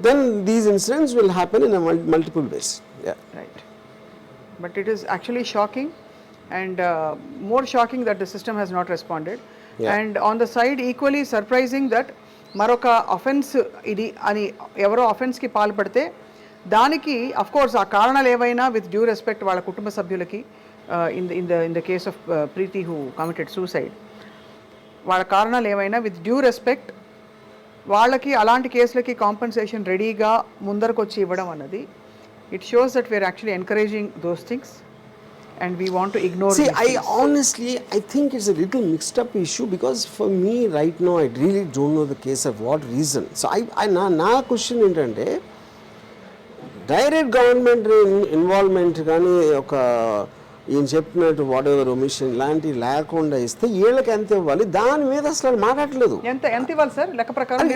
Then these incidents will happen in a multiple ways. Yeah. Right. But it is actually shocking and more shocking that the system has not responded. Yeah. And on the side equally surprising that మరొక offence ఇది అని ఎవరో అఫెన్స్కి పాల్పడితే దానికి of course ఆ కారణాలు ఏవైనా with due respect వాళ్ళ కుటుంబ సభ్యులకి in the case of Preethi who committed suicide, వాళ్ళ కారణాలు ఏవైనా విత్ డ్యూ రెస్పెక్ట్ వాళ్ళకి అలాంటి కేసులకి కాంపన్సేషన్ రెడీగా ముందరకు వచ్చి ఇవ్వడం అన్నది it shows that we're actually encouraging those things and we want to ignore. See, I think it's a little mixed up issue because for me right now I really don't know the case of what reason. So నా question ఏంటంటే direct government involvement కానీ ఒక ఈయన చెప్పినట్టు what ever omission ఇలాంటివి లేకుండా ఇస్తే వీళ్ళకి ఎంత ఇవ్వాలి దాని మీద అసలు మాట్లాడలేదు. ఎంత ఇవ్వాలి సార్ లెక్క ప్రకారం?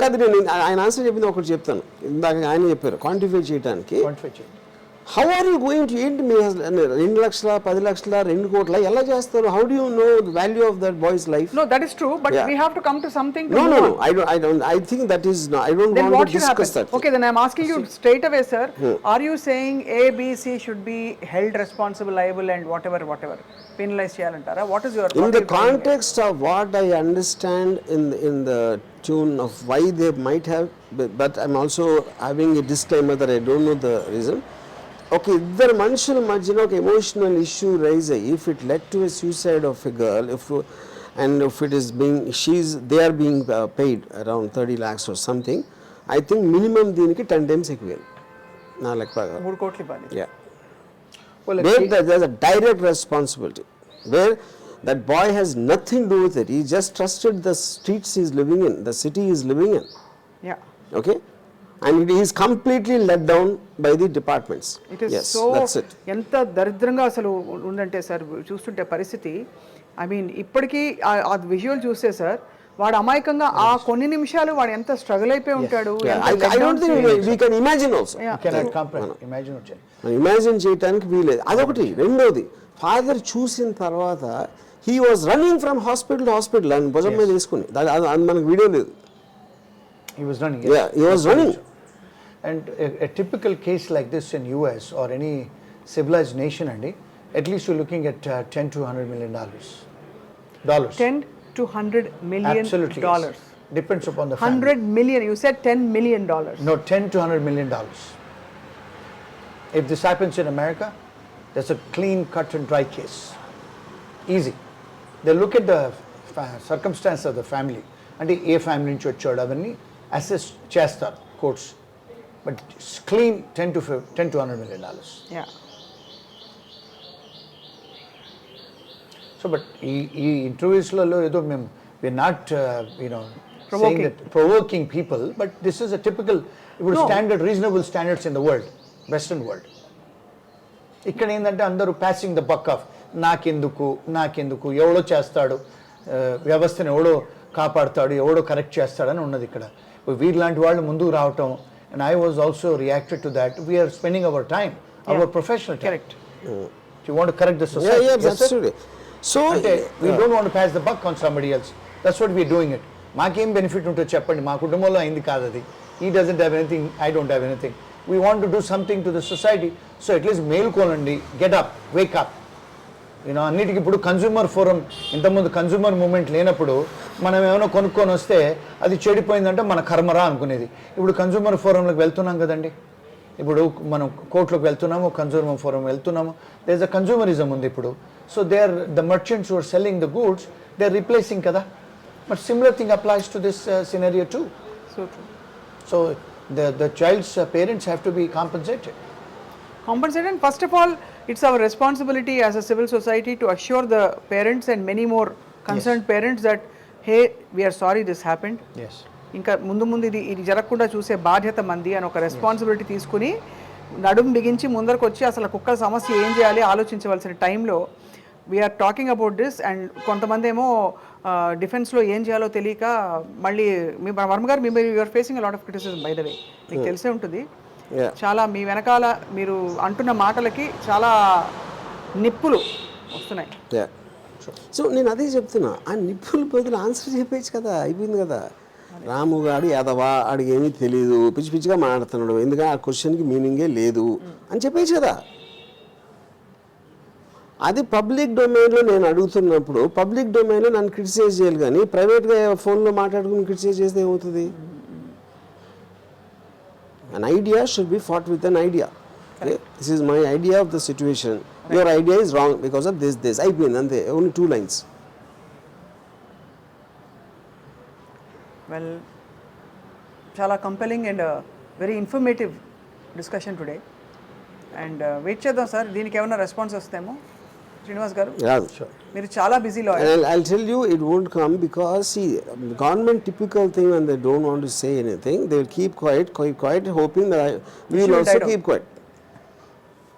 కాదు, నేను ఆయన ఆన్సర్ చెప్పింది ఒకటి చెప్తాను. ఇందాక ఆయన చెప్పారు క్వాంటిఫై చేయడానికి. How are you going to ఏంటి మీ 2 లక్షల 10 లక్షల 2 కోట్ల ఎలా చేస్తారు? How do you know the value of that boys life? No, that is true, but we have to come to something to No, I don't I think that is no, I don't then want what to should discuss happen? that. Okay, then I am asking you straight away, sir. Are you saying A, B, C should be held responsible, liable and whatever penalize cheyalantara? What is your In the context of what I understand in the tune of why they might have, but I'm also having a disclaimer that I don't know the reason. Okay, ఇద్దరు మనుషుల మధ్యన ఒక emotional issue raise అయ్యి if it led to a suicide of a girl if it is being they are being paid around 30 lakhs or something, I think minimum దీనికి 10 times ఎక్కువ నా లెక్క 3 కోట్లు ఇవ్వాలి. Yeah. Where there's a direct responsibility, where that boy has nothing to do with it. He just trusted the streets he's living in, the city he's living in. Yeah. Okay? And he is completely let down by the departments. It is yes, so that's it. ఎంత దరిద్రంగా అసలు ఉందంటే sir చూస్తుంటే పరిస్థితి. I mean ఇప్పటికీ ఆ visual చూస్తే sir వాడు అమాయకంగా ఆ కొన్ని నిమిషాలు వాడు ఎంత స్ట్రగుల్ అయిపోయి ఉంటాడు. I don't think we can imagine also. Imagine చేయడానికి వీలేదు. అదొకటి. రెండోది ఫాదర్ చూసిన తర్వాత he was running from hospital to hospital and భుజం మీద వేసుకుని అది మనకు వీడియో లేదు. He was running. Yeah, he was running. And a typical case like this in US or any civilized nation, Andy, at least you're looking at $10 to $100 million. $10 to $100 million. Absolutely. Dollars. Yes. Depends upon the family. 100 million. You said $10 million. No, $10 to $100 million. If this happens in America, that's a clean cut and dry case. Easy. They look at the circumstance of the family. And a family నుంచి వచ్చాడు అవన్నీ assess చేస్తారు courts. But clean $10 to $100 million. Yeah. So but ఈ ఇంటర్వ్యూస్లలో ఏదో మేము we're not saying Provoking. that provoking people, but this is a typical ఇప్పుడు standard reasonable standards in the world, western world. ఇక్కడ ఏంటంటే అందరూ passing the buck of నాకెందుకు ఎవడో చేస్తాడు, వ్యవస్థను ఎవడో కాపాడుతాడు, ఎవడో కరెక్ట్ చేస్తాడని ఉన్నది ఇక్కడ. వీళ్ళలాంటి వాళ్ళు ముందుకు రావటం, and I was also reacted to that. We are spending our time, our professional time. Correct. You want to correct the society. Yeah, absolutely. So we don't want to pass the buck on somebody else. That's what we are doing it. మాకేం benefit ఉంటుందో చెప్పండి, మా కుటుంబంలో అయింది కాదు అది. He doesn't have anything, I don't have anything. We want to do something to the society. So at least మేల్కోనండి, get up, wake up. అన్నిటికీ ఇప్పుడు కన్జ్యూమర్ ఫోరం, ఇంతకుముందు కన్జ్యూమర్ మూమెంట్ లేనప్పుడు మనం ఏమైనా కొనుక్కొని వస్తే అది చెడిపోయిందంటే మన కర్మరా అనుకునేది. ఇప్పుడు కన్జ్యూమర్ ఫోరంలోకి వెళ్తున్నాం కదండి, ఇప్పుడు మనం కోర్టులోకి వెళ్తున్నాము, కన్జ్యూమర్ ఫోరం వెళ్తున్నాము, దేర్ ఇస్ అ కన్జ్యూమరిజం ఉంది ఇప్పుడు. So they are the merchants who are selling the goods, they are replacing కదా. But similar thing applies to this scenario too. So true. So the child's parents have to be compensated. And first of all, it's our responsibility as a civil society to assure the parents and many more concerned parents that hey, we are sorry this happened. Yes. ఇంకా ముందు ముందు ఇది జరగకుండా చూసే బాధ్యత మంది అని ఒక రెస్పాన్సిబిలిటీ తీసుకుని నడుము బిగించి ముందరకు వచ్చి అసలు కుక్కల సమస్య ఏం చేయాలి ఆలోచించవలసిన టైంలో we're talking about this. And కొంతమంది ఏమో డిఫెన్స్లో ఏం చేయాలో తెలియక మళ్ళీ మీ వర్మ గారు మీరు you're facing a lot of criticism by the way, మీకు తెలిసే ఉంటుంది. చాలా మీ వెనకాల మీరు అంటున్న మాటలకి చాలా నిప్పులు వస్తున్నాయి. సో నేను అదే చెప్తున్నా, ఆ నిప్పుల బదులు ఆన్సర్ చెప్పేచ్చు కదా, అయిపోయింది కదా. రాము గారు యాదవా, ఆడికి ఏమీ తెలియదు, పిచ్చి పిచ్చిగా మాట్లాడుతున్నాడు, ఎందుకంటే ఆ క్వశ్చన్కి మీనింగే లేదు అని చెప్పేచ్చు కదా. అది పబ్లిక్ డొమైన్లో నేను అడుగుతున్నప్పుడు పబ్లిక్ డొమైన్లో నన్ను క్రిటిసైజ్ చేయాలి, కానీ ప్రైవేట్గా ఫోన్లో మాట్లాడుకుని క్రిటిసైజ్ చేస్తే ఏమవుతుంది? An idea should be fought with an idea. Okay? This is my idea of the situation. Right. Your idea is wrong because of this. అయిపోయింది, only 2 lines. వెల్, చాలా compelling and very informative discussion today. And wait చేద్దాం sir, దీనికి ఏమైనా response వస్తేమో. శ్రీనివాస్ గారు, మీరు చాలా busy lawyer. I'll tell you it won't come because see, government typical thing when they don't want to say anything, they will keep quiet hoping that we will also keep quiet.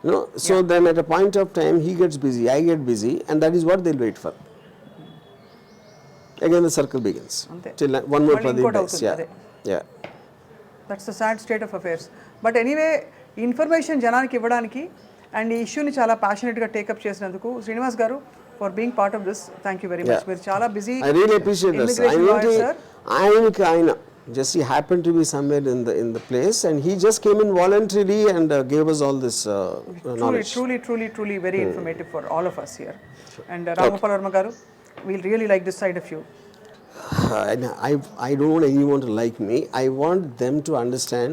You know, so then at a point of time he gets busy, I get busy, and that is what they'll wait for. Again the circle begins. Till one more Pradeep dies. Yeah. That's the sad state of affairs. But anyway, information జనానికి ఇవ్వడానికి and ఈ ఇష్యూని చాలా ప్యాషనెట్గా take up చేసినందుకు శ్రీనివాస్ గారు for being part of this, thank you very much. మీరు చాలా busy. I really appreciate this. ఆయన just he happened to be somewhere in the place and he just came in voluntarily and gave us all this knowledge. Truly very informative for all of us here. And Gopal Varma garu, we'll really like this side of you. I don't want anyone to like me. I want them to understand